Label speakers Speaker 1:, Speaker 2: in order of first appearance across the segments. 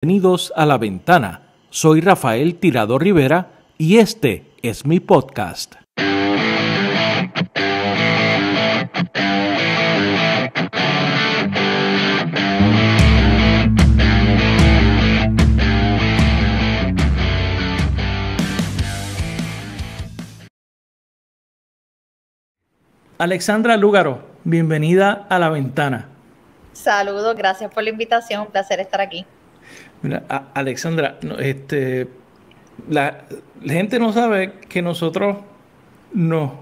Speaker 1: Bienvenidos a La Ventana. Soy Rafael Tirado Rivera y este es mi podcast. Alexandra Lúgaro, bienvenida a La Ventana.
Speaker 2: Saludos, gracias por la invitación, un placer estar aquí.
Speaker 1: Mira, Alexandra, la gente no sabe que nosotros nos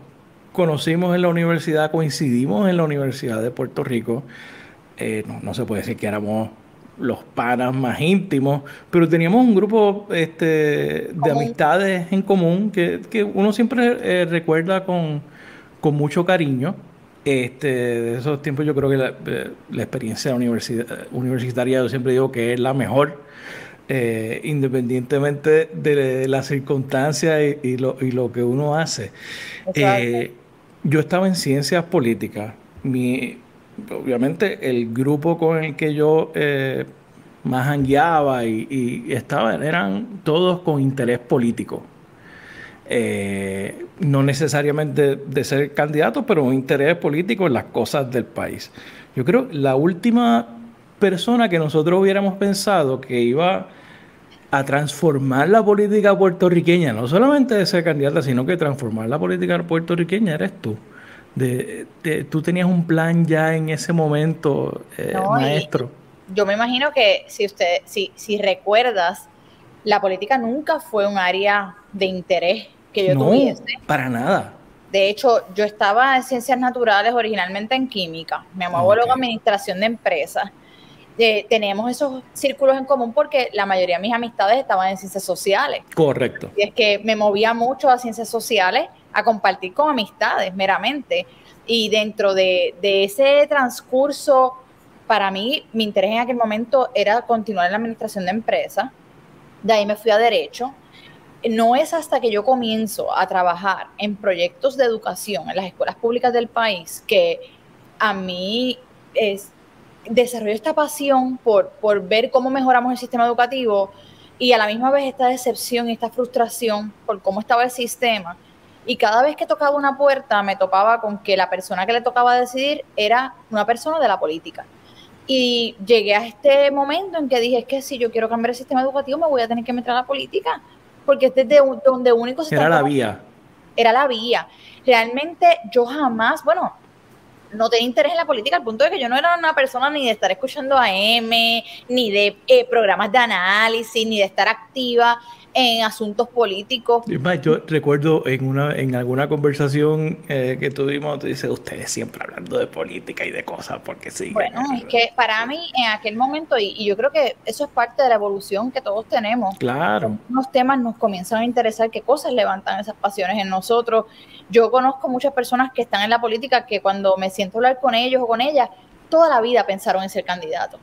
Speaker 1: conocimos en la universidad, coincidimos en la Universidad de Puerto Rico. No se puede decir que éramos los panas más íntimos, pero teníamos un grupo de amistades en común que uno siempre recuerda con mucho cariño. De esos tiempos yo creo que la experiencia universitaria, yo siempre digo que es la mejor, independientemente de las circunstancias y lo que uno hace. Yo estaba en ciencias políticas. Obviamente el grupo con el que yo más jangueaba y estaba eran todos con interés político. No necesariamente de ser candidato, pero un interés político en las cosas del país. Yo creo que la última persona que nosotros hubiéramos pensado que iba a transformar la política puertorriqueña, no solamente de ser candidata, sino que transformar la política puertorriqueña, eres tú. Tú tenías un plan ya en ese momento, maestro.
Speaker 2: Yo me imagino que si recuerdas, la política nunca fue un área de interés que yo tuviese.
Speaker 1: Para nada.
Speaker 2: De hecho, yo estaba en ciencias naturales, originalmente en química. Me muevo luego a administración de empresas. Tenemos esos círculos en común porque la mayoría de mis amistades estaban en ciencias sociales.
Speaker 1: Correcto.
Speaker 2: Y es que me movía mucho a ciencias sociales a compartir con amistades meramente. Y dentro de ese transcurso, para mí, mi interés en aquel momento era continuar en la administración de empresas. De ahí me fui a Derecho. No es hasta que yo comienzo a trabajar en proyectos de educación en las escuelas públicas del país que a mí desarrollé esta pasión por ver cómo mejoramos el sistema educativo y a la misma vez esta decepción y esta frustración por cómo estaba el sistema. Y cada vez que tocaba una puerta me topaba con que la persona que le tocaba decidir era una persona de la política. Y llegué a este momento en que dije, es que si yo quiero cambiar el sistema educativo me voy a tener que meter a la política, porque este es donde único se
Speaker 1: era la vía.
Speaker 2: Era la vía. Realmente yo jamás, no tenía interés en la política al punto de que yo no era una persona ni de estar escuchando AM, ni de programas de análisis, ni de estar activa en asuntos políticos.
Speaker 1: Yo recuerdo en alguna conversación que tuvimos, tú dices, ustedes siempre hablando de política y de cosas, porque sí.
Speaker 2: Bueno, es que para mí en aquel momento, y yo creo que eso es parte de la evolución que todos tenemos.
Speaker 1: Claro.
Speaker 2: Unos temas nos comienzan a interesar, qué cosas levantan esas pasiones en nosotros. Yo conozco muchas personas que están en la política que cuando me siento a hablar con ellos o con ellas, toda la vida pensaron en ser candidato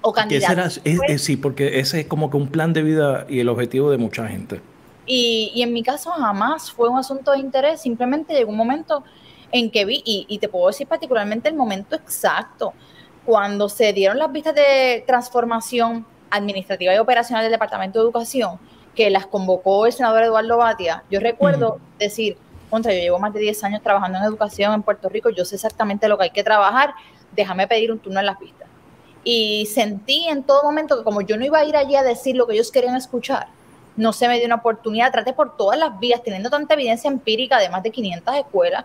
Speaker 2: o candidata.
Speaker 1: Sí, porque ese es como que un plan de vida y el objetivo de mucha gente.
Speaker 2: Y en mi caso jamás fue un asunto de interés, simplemente llegó un momento en que vi, y te puedo decir particularmente el momento exacto, cuando se dieron las vistas de transformación administrativa y operacional del Departamento de Educación, que las convocó el senador Eduardo Batia. Yo recuerdo decir, yo llevo más de 10 años trabajando en educación en Puerto Rico, yo sé exactamente lo que hay que trabajar, déjame pedir un turno en las vistas. Y sentí en todo momento que como yo no iba a ir allí a decir lo que ellos querían escuchar, no se me dio una oportunidad, traté por todas las vías, teniendo tanta evidencia empírica de más de 500 escuelas,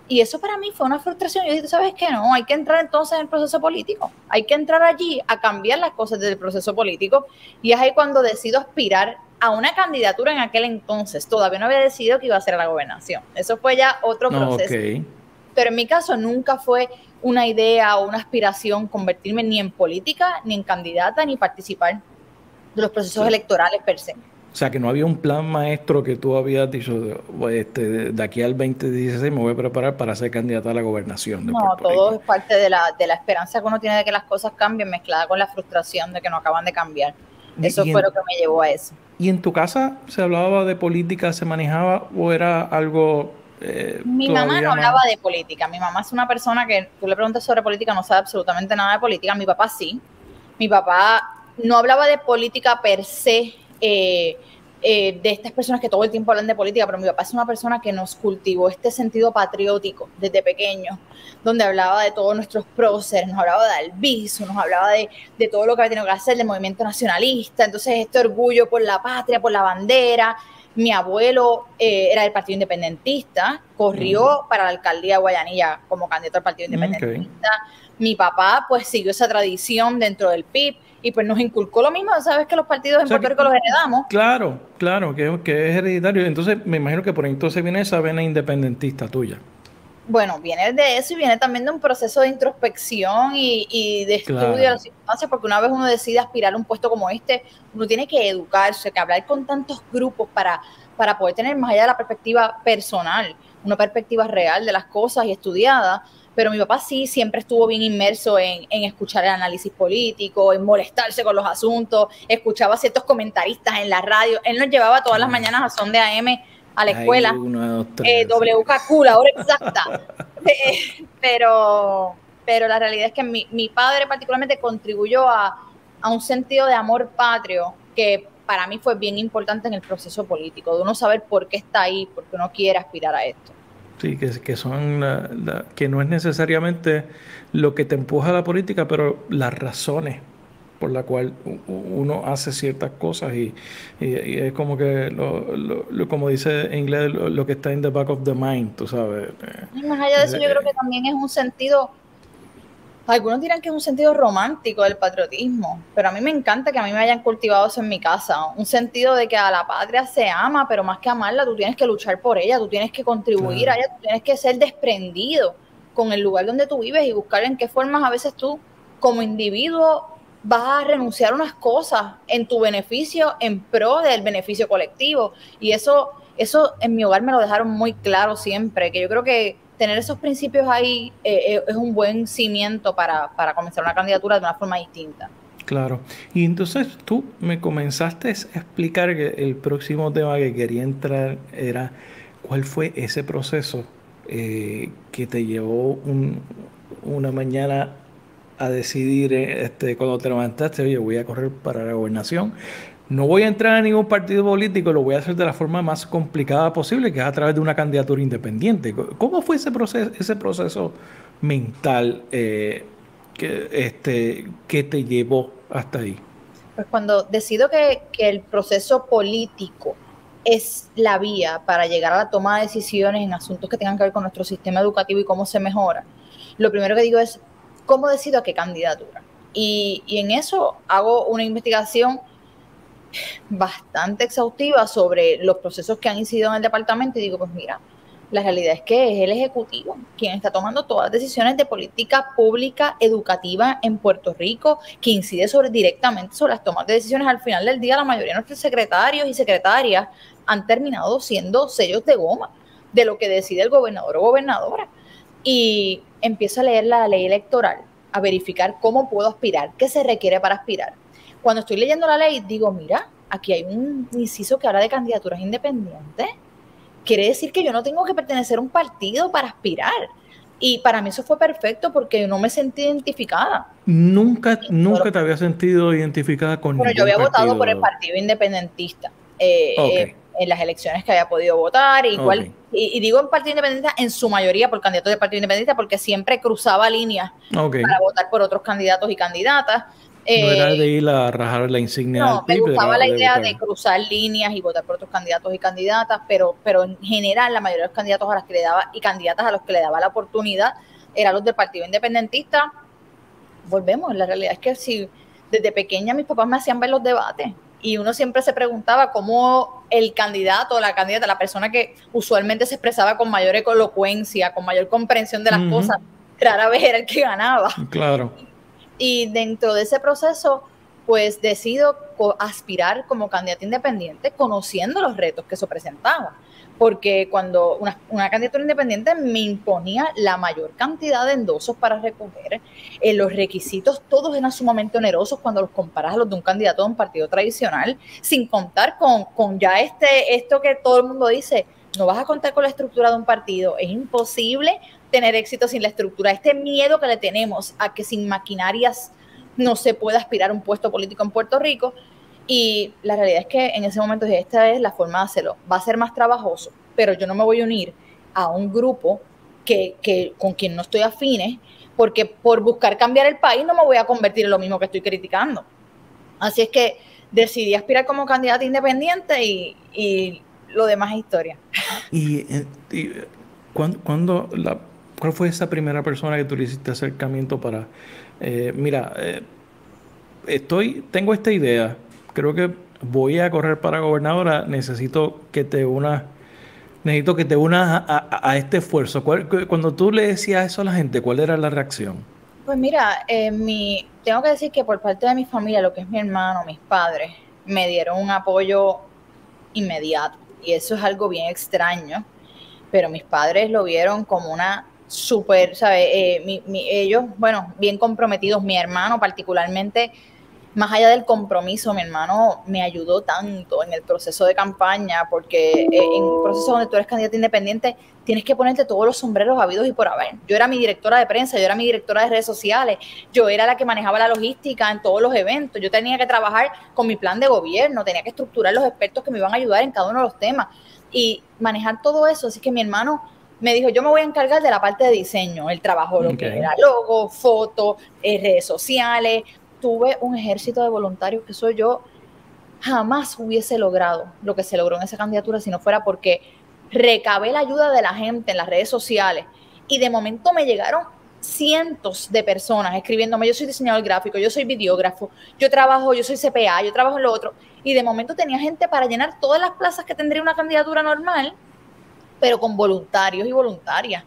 Speaker 2: y eso para mí fue una frustración. Yo dije, ¿sabes qué? No, hay que entrar entonces en el proceso político, hay que entrar allí a cambiar las cosas del proceso político, y es ahí cuando decido aspirar a una candidatura. En aquel entonces todavía no había decidido que iba a ser a la gobernación, eso fue ya otro proceso. Pero en mi caso nunca fue una idea o una aspiración convertirme ni en política, ni en candidata, ni participar de los procesos electorales per se.
Speaker 1: O sea, que no había un plan maestro que tú habías dicho, de aquí al 2016 me voy a preparar para ser candidata a la gobernación de Puerto Rico.
Speaker 2: Todo es parte de la esperanza que uno tiene de que las cosas cambien, mezclada con la frustración de que no acaban de cambiar. Eso fue lo que me llevó a eso.
Speaker 1: ¿Y en tu casa se hablaba de política, se manejaba o era algo...
Speaker 2: Mi mamá no hablaba de política. Mi mamá es una persona que tú le preguntas sobre política, no sabe absolutamente nada de política. Mi papá sí. Mi papá no hablaba de política per se, de estas personas que todo el tiempo hablan de política, pero mi papá es una persona que nos cultivó este sentido patriótico desde pequeños, donde hablaba de todos nuestros próceres, nos hablaba de Albizu, nos hablaba de todo lo que había tenido que hacer, del movimiento nacionalista, entonces este orgullo por la patria, por la bandera. Mi abuelo era del Partido Independentista, corrió para la alcaldía de Guayanilla como candidato al Partido Independentista. Mi papá pues siguió esa tradición dentro del PIB y pues nos inculcó lo mismo. Sabes que los partidos en Puerto Rico los heredamos.
Speaker 1: Claro, que es hereditario. Entonces me imagino que por ahí entonces viene esa vena independentista tuya.
Speaker 2: Bueno, viene de eso y viene también de un proceso de introspección y de estudio de las circunstancias, porque una vez uno decide aspirar a un puesto como este, uno tiene que educarse, que hablar con tantos grupos para poder tener más allá de la perspectiva personal, una perspectiva real de las cosas y estudiada. Pero mi papá sí siempre estuvo bien inmerso en escuchar el análisis político, en molestarse con los asuntos, escuchaba a ciertos comentaristas en la radio. Él nos llevaba todas las mañanas a Son de AM a la escuela, WKQ, la hora exacta. Pero la realidad es que mi padre particularmente contribuyó a un sentido de amor patrio que para mí fue bien importante en el proceso político, de uno saber por qué está ahí, por qué uno quiere aspirar a esto.
Speaker 1: Sí, que son que no es necesariamente lo que te empuja a la política, pero las razones por la cual uno hace ciertas cosas y es como que como dice en inglés, lo que está in the back of the mind, tú sabes.
Speaker 2: Y más allá de eso, yo creo que también es un sentido, algunos dirán que es un sentido romántico del patriotismo, pero a mí me encanta que a mí me hayan cultivado eso en mi casa, un sentido de que a la patria se ama, pero más que amarla, tú tienes que luchar por ella, tú tienes que contribuir a ella, tú tienes que ser desprendido con el lugar donde tú vives y buscar en qué formas a veces tú, como individuo, vas a renunciar a unas cosas en tu beneficio, en pro del beneficio colectivo. Y eso en mi hogar me lo dejaron muy claro siempre, que yo creo que tener esos principios ahí es un buen cimiento para comenzar una candidatura de una forma distinta.
Speaker 1: Claro. Y entonces tú me comenzaste a explicar que el próximo tema que quería entrar era cuál fue ese proceso que te llevó una mañana a decidir cuando te levantaste, oye, voy a correr para la gobernación. No voy a entrar a ningún partido político, lo voy a hacer de la forma más complicada posible, que es a través de una candidatura independiente. ¿Cómo fue ese proceso mental que te llevó hasta ahí?
Speaker 2: Pues cuando decido que el proceso político es la vía para llegar a la toma de decisiones en asuntos que tengan que ver con nuestro sistema educativo y cómo se mejora, lo primero que digo es, ¿cómo decido a qué candidatura? Y en eso hago una investigación bastante exhaustiva sobre los procesos que han incidido en el departamento y digo, pues mira, la realidad es que es el Ejecutivo quien está tomando todas las decisiones de política pública educativa en Puerto Rico, que incide directamente sobre las tomas de decisiones. Al final del día, la mayoría de nuestros secretarios y secretarias han terminado siendo sellos de goma de lo que decide el gobernador o gobernadora. Y empiezo a leer la ley electoral, a verificar cómo puedo aspirar, qué se requiere para aspirar. Cuando estoy leyendo la ley, digo, mira, aquí hay un inciso que habla de candidaturas independientes. Quiere decir que yo no tengo que pertenecer a un partido para aspirar. Y para mí eso fue perfecto porque no me sentí identificada.
Speaker 1: Nunca te había sentido identificada con ningún partido.
Speaker 2: Bueno, yo había votado por el Partido Independentista en las elecciones que había podido votar. Igual, y digo en Partido Independentista en su mayoría por candidatos del Partido Independentista porque siempre cruzaba líneas para votar por otros candidatos y candidatas.
Speaker 1: No era de ir a rajar la insignia
Speaker 2: del PIB. No, me gustaba la idea de cruzar líneas y votar por otros candidatos y candidatas, pero en general la mayoría de los candidatos a las que le daba y candidatas a los que le daba la oportunidad eran los del Partido Independentista. Volvemos, la realidad es que si desde pequeña mis papás me hacían ver los debates y uno siempre se preguntaba cómo el candidato o la candidata, la persona que usualmente se expresaba con mayor elocuencia, con mayor comprensión de las cosas, rara vez era el que ganaba.
Speaker 1: Claro.
Speaker 2: Y dentro de ese proceso, pues decido aspirar como candidata independiente, conociendo los retos que eso presentaba. Porque cuando una candidatura independiente me imponía la mayor cantidad de endosos para recoger, los requisitos todos eran sumamente onerosos cuando los comparas a los de un candidato de un partido tradicional, sin contar con ya esto que todo el mundo dice, no vas a contar con la estructura de un partido, es imposible tener éxito sin la estructura, este miedo que le tenemos a que sin maquinarias no se puede aspirar a un puesto político en Puerto Rico. Y la realidad es que en ese momento dije, esta es la forma de hacerlo. Va a ser más trabajoso, pero yo no me voy a unir a un grupo con quien no estoy afines, porque por buscar cambiar el país no me voy a convertir en lo mismo que estoy criticando. Así es que decidí aspirar como candidata independiente y lo demás es historia.
Speaker 1: Y ¿cuándo cuál fue esa primera persona que tú le hiciste acercamiento para, mira, tengo esta idea, creo que voy a correr para gobernadora, necesito que te unas a este esfuerzo? Cuando tú le decías eso a la gente, ¿cuál era la reacción?
Speaker 2: Pues mira, tengo que decir que por parte de mi familia, lo que es mi hermano, mis padres, me dieron un apoyo inmediato. Y eso es algo bien extraño, pero mis padres lo vieron como una súper, ¿sabes? Ellos, bueno, bien comprometidos, mi hermano particularmente, más allá del compromiso, mi hermano me ayudó tanto en el proceso de campaña, porque en un proceso donde tú eres candidato independiente, tienes que ponerte todos los sombreros habidos y por haber. Yo era mi directora de prensa, yo era mi directora de redes sociales, yo era la que manejaba la logística en todos los eventos, yo tenía que trabajar con mi plan de gobierno, tenía que estructurar los expertos que me iban a ayudar en cada uno de los temas y manejar todo eso. Así que mi hermano me dijo, yo me voy a encargar de la parte de diseño, el trabajo, lo que era logo, fotos, redes sociales. Tuve un ejército de voluntarios que eso yo jamás hubiese logrado lo que se logró en esa candidatura si no fuera porque recabé la ayuda de la gente en las redes sociales y de momento me llegaron cientos de personas escribiéndome, yo soy diseñador gráfico, yo soy videógrafo, yo soy CPA, yo trabajo en lo otro, y de momento tenía gente para llenar todas las plazas que tendría una candidatura normal, pero con voluntarios y voluntarias.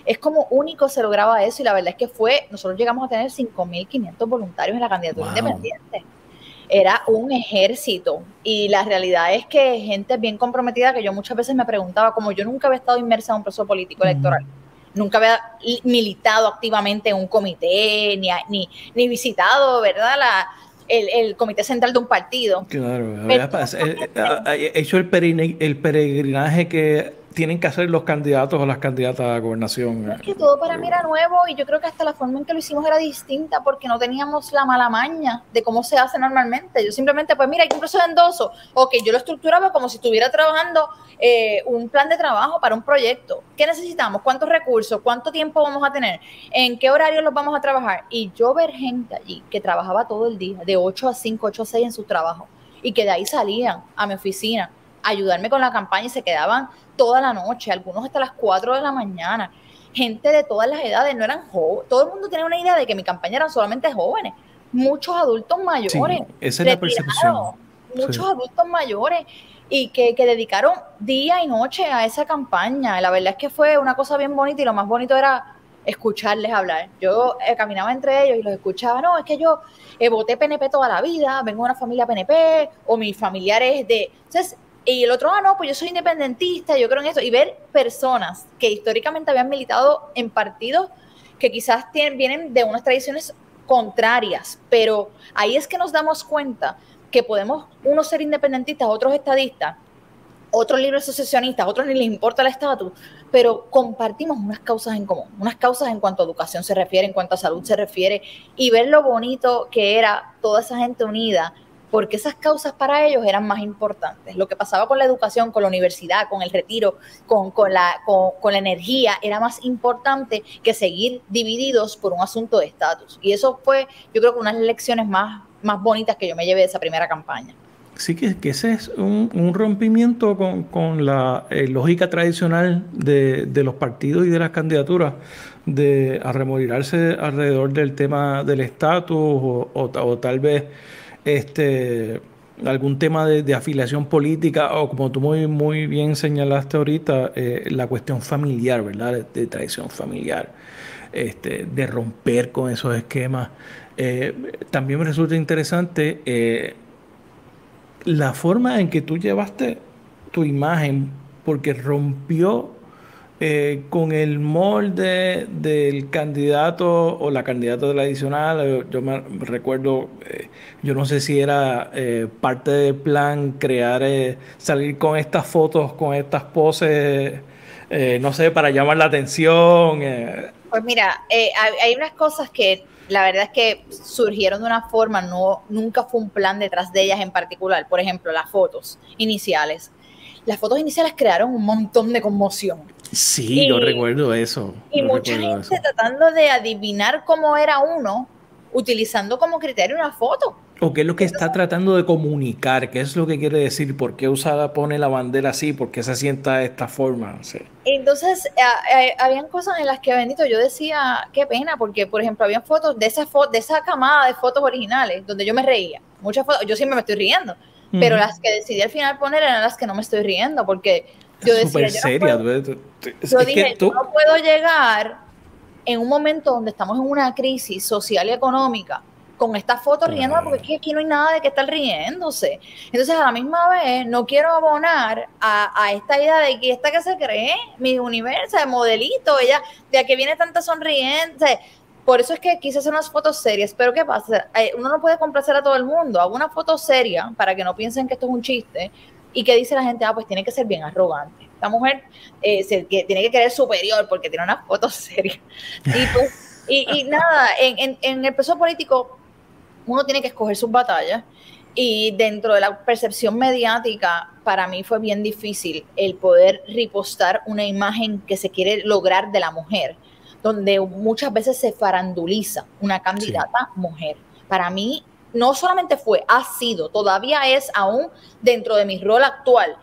Speaker 2: Es como único se lograba eso y la verdad es que nosotros llegamos a tener 5.500 voluntarios en la candidatura independiente. Era un ejército y la realidad es que gente bien comprometida que yo muchas veces me preguntaba, como yo nunca había estado inmersa en un proceso político electoral, nunca había militado activamente en un comité, ni visitado, ¿verdad?, el comité central de un partido.
Speaker 1: Claro, he hecho el peregrinaje que tienen que hacer los candidatos o las candidatas a gobernación.
Speaker 2: Es que todo para mí era nuevo y yo creo que hasta la forma en que lo hicimos era distinta porque no teníamos la mala maña de cómo se hace normalmente. Yo simplemente, pues mira, hay un proceso de endoso. Ok, yo lo estructuraba como si estuviera trabajando un plan de trabajo para un proyecto. ¿Qué necesitamos? ¿Cuántos recursos? ¿Cuánto tiempo vamos a tener? ¿En qué horarios los vamos a trabajar? Y yo ver gente allí que trabajaba todo el día, de 8 a 5, 8 a 6 en su trabajo y que de ahí salían a mi oficina a ayudarme con la campaña y se quedaban toda la noche, algunos hasta las 4 de la mañana, gente de todas las edades, no eran jóvenes, todo el mundo tenía una idea de que mi campaña eran solamente jóvenes, muchos adultos mayores,
Speaker 1: sí, esa es la percepción.
Speaker 2: Muchos adultos mayores y que dedicaron día y noche a esa campaña. La verdad es que fue una cosa bien bonita y lo más bonito era escucharles hablar. Yo caminaba entre ellos y los escuchaba, no, es que yo voté PNP toda la vida, vengo de una familia PNP o mis familiares de... Entonces, y el otro, no, pues yo soy independentista, yo creo en eso. Y ver personas que históricamente habían militado en partidos que quizás vienen de unas tradiciones contrarias, pero ahí es que nos damos cuenta que podemos unos ser independentistas, otros estadistas, otros libres asociacionistas, otros ni les importa el estatus, pero compartimos unas causas en común, unas causas en cuanto a educación se refiere, en cuanto a salud se refiere, y ver lo bonito que era toda esa gente unida, porque esas causas para ellos eran más importantes. Lo que pasaba con la educación, con la universidad, con el retiro, con la energía, era más importante que seguir divididos por un asunto de estatus. Y eso fue, yo creo que unas lecciones más bonitas que yo me llevé de esa primera campaña.
Speaker 1: Sí, que ese es un rompimiento con la lógica tradicional de los partidos y de las candidaturas, de arremolinarse alrededor del tema del estatus o tal vez algún tema de afiliación política o como tú muy bien señalaste ahorita, la cuestión familiar, ¿verdad? De tradición familiar, de romper con esos esquemas. También me resulta interesante la forma en que tú llevaste tu imagen, porque rompió con el molde del candidato o la candidata tradicional. Yo me recuerdo, yo no sé si era parte del plan crear, salir con estas fotos, con estas poses, no sé, para llamar la atención.
Speaker 2: Pues mira, hay unas cosas que la verdad es que surgieron de una forma, nunca fue un plan detrás de ellas en particular. Por ejemplo, las fotos iniciales. Las fotos iniciales crearon un montón de conmoción.
Speaker 1: Sí, yo recuerdo eso.
Speaker 2: Y mucha gente tratando de adivinar cómo era uno, utilizando como criterio una foto.
Speaker 1: ¿O qué es lo que está tratando de comunicar? ¿Qué es lo que quiere decir? ¿Por qué Usada pone la bandera así? ¿Por qué se sienta de esta forma? Sí.
Speaker 2: Entonces, habían cosas en las que, bendito, yo decía, qué pena, porque, por ejemplo, había fotos de esa camada de fotos originales donde yo me reía. Muchas fotos, yo siempre me estoy riendo, pero las que decidí al final poner eran las que no me estoy riendo, porque yo decía,
Speaker 1: súper seria.
Speaker 2: Yo dije, yo no puedo llegar en un momento donde estamos en una crisis social y económica con esta foto riendo, porque es que aquí no hay nada de que estar riéndose. Entonces, a la misma vez, no quiero abonar a esta idea de que esta que se cree, mi universo, de modelito, ella, de que viene tanta sonriente. Por eso es que quise hacer unas fotos serias. Pero ¿qué pasa? Uno no puede complacer a todo el mundo. Hago una foto seria para que no piensen que esto es un chiste. Y que dice la gente, pues tiene que ser bien arrogante. Esta mujer que tiene que querer superior porque tiene unas fotos serias. Y pues, y nada, en el proceso político uno tiene que escoger sus batallas, y dentro de la percepción mediática para mí fue bien difícil el poder ripostar una imagen que se quiere lograr de la mujer, donde muchas veces se faranduliza una candidata mujer. Para mí no solamente ha sido, todavía es aún dentro de mi rol actual,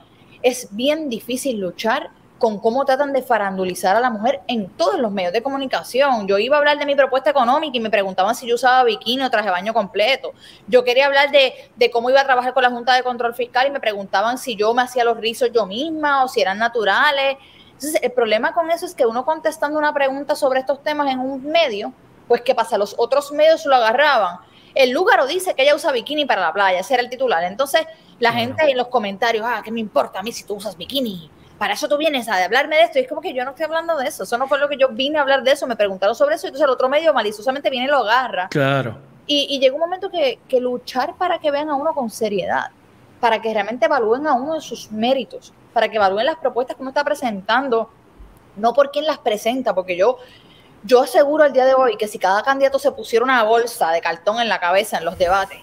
Speaker 2: es bien difícil luchar con cómo tratan de farandulizar a la mujer en todos los medios de comunicación. Yo iba a hablar de mi propuesta económica y me preguntaban si yo usaba bikini o traje de baño completo. Yo quería hablar de cómo iba a trabajar con la Junta de Control Fiscal y me preguntaban si yo me hacía los rizos yo misma o si eran naturales. Entonces, el problema con eso es que uno contestando una pregunta sobre estos temas en un medio, pues ¿qué pasa? Los otros medios lo agarraban. El Lúgaro dice que ella usa bikini para la playa, ese era el titular. Entonces, la gente en los comentarios, ¿qué me importa a mí si tú usas bikini? Para eso tú vienes a hablarme de esto. Y es como que yo no estoy hablando de eso. Eso no fue lo que yo vine a hablar de eso. Me preguntaron sobre eso y entonces el otro medio maliciosamente viene y lo agarra.
Speaker 1: Claro.
Speaker 2: Y llega un momento que luchar para que vean a uno con seriedad, para que realmente evalúen a uno de sus méritos, para que evalúen las propuestas que uno está presentando, no por quién las presenta, porque yo aseguro al día de hoy que si cada candidato se pusiera una bolsa de cartón en la cabeza en los debates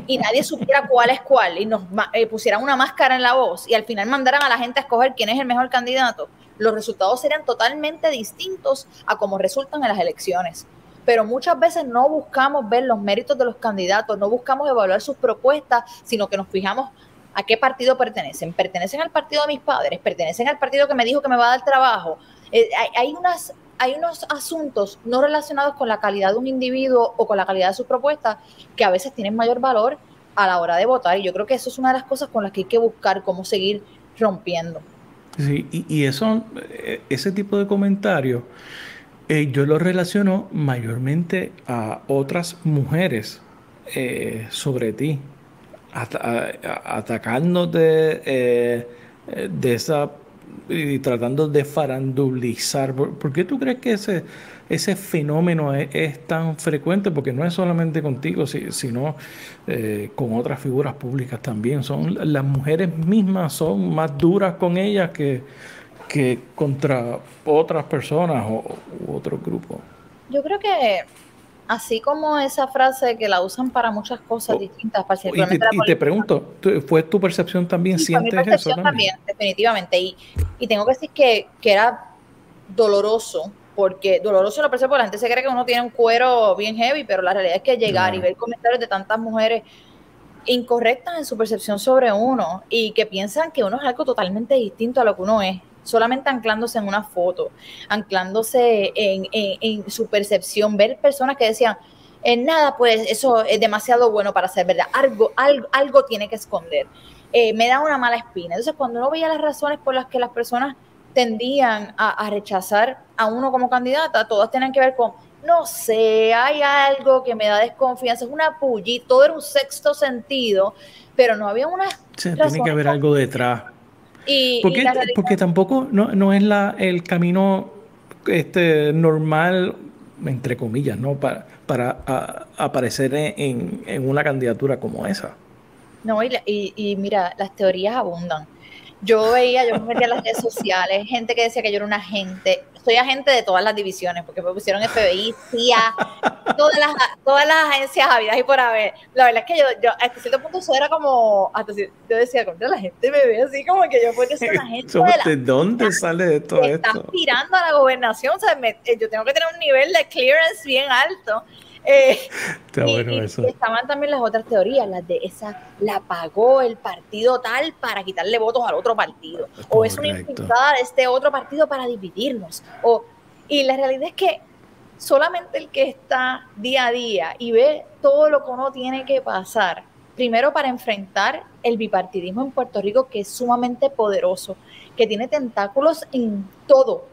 Speaker 2: y nadie supiera cuál es cuál y nos pusieran una máscara en la voz y al final mandaran a la gente a escoger quién es el mejor candidato, los resultados serían totalmente distintos a como resultan en las elecciones. Pero muchas veces no buscamos ver los méritos de los candidatos, no buscamos evaluar sus propuestas, sino que nos fijamos a qué partido pertenecen. ¿Pertenecen al partido de mis padres? ¿Pertenecen al partido que me dijo que me va a dar trabajo? Hay unos asuntos no relacionados con la calidad de un individuo o con la calidad de sus propuestas que a veces tienen mayor valor a la hora de votar, y yo creo que eso es una de las cosas con las que hay que buscar cómo seguir rompiendo.
Speaker 1: Sí, y eso, ese tipo de comentarios yo lo relaciono mayormente a otras mujeres sobre ti, atacándote de esa y tratando de farandulizar. ¿Por qué tú crees que ese fenómeno es tan frecuente? Porque no es solamente contigo, sino con otras figuras públicas también. Las mujeres mismas son más duras con ellas que contra otras personas u otros grupos.
Speaker 2: Yo creo que así como esa frase que la usan para muchas cosas distintas, particularmente
Speaker 1: y te pregunto, ¿fue tu percepción también?
Speaker 2: Sí,
Speaker 1: ¿Sientes
Speaker 2: fue mi percepción
Speaker 1: eso también?
Speaker 2: definitivamente. Y tengo que decir que era doloroso, porque doloroso lo percibo, porque la gente se cree que uno tiene un cuero bien heavy, pero la realidad es que llegar y ver comentarios de tantas mujeres incorrectas en su percepción sobre uno y que piensan que uno es algo totalmente distinto a lo que uno es, solamente anclándose en una foto, anclándose en su percepción, ver personas que decían, nada, pues eso es demasiado bueno para ser verdad, algo tiene que esconder, me da una mala espina. Entonces, cuando uno veía las razones por las que las personas tendían a rechazar a uno como candidata, todas tenían que ver con, no sé, hay algo que me da desconfianza, es una pullita, todo era un sexto sentido, pero no había una
Speaker 1: tiene que haber algo detrás. Porque tampoco no es el camino normal, entre comillas, ¿no? Para aparecer en una candidatura como esa.
Speaker 2: No, y mira, las teorías abundan. Yo me metía en las redes sociales, gente que decía que yo era una agente soy agente de todas las divisiones, porque me pusieron FBI, CIA, todas las agencias habidas y por haber. La verdad es que yo hasta cierto punto eso era como, yo decía, contra la gente me ve así como que yo podría ser una agente
Speaker 1: ¿De dónde sale de todo esto?
Speaker 2: Está aspirando a la gobernación, o sea, yo tengo que tener un nivel de clearance bien alto.
Speaker 1: Está bueno eso.
Speaker 2: Y estaban también las otras teorías, las de la pagó el partido tal para quitarle votos al otro partido, o es una infiltrada de este otro partido para dividirnos, y la realidad es que solamente el que está día a día y ve todo lo que uno tiene que pasar, primero para enfrentar el bipartidismo en Puerto Rico, que es sumamente poderoso, que tiene tentáculos en todo.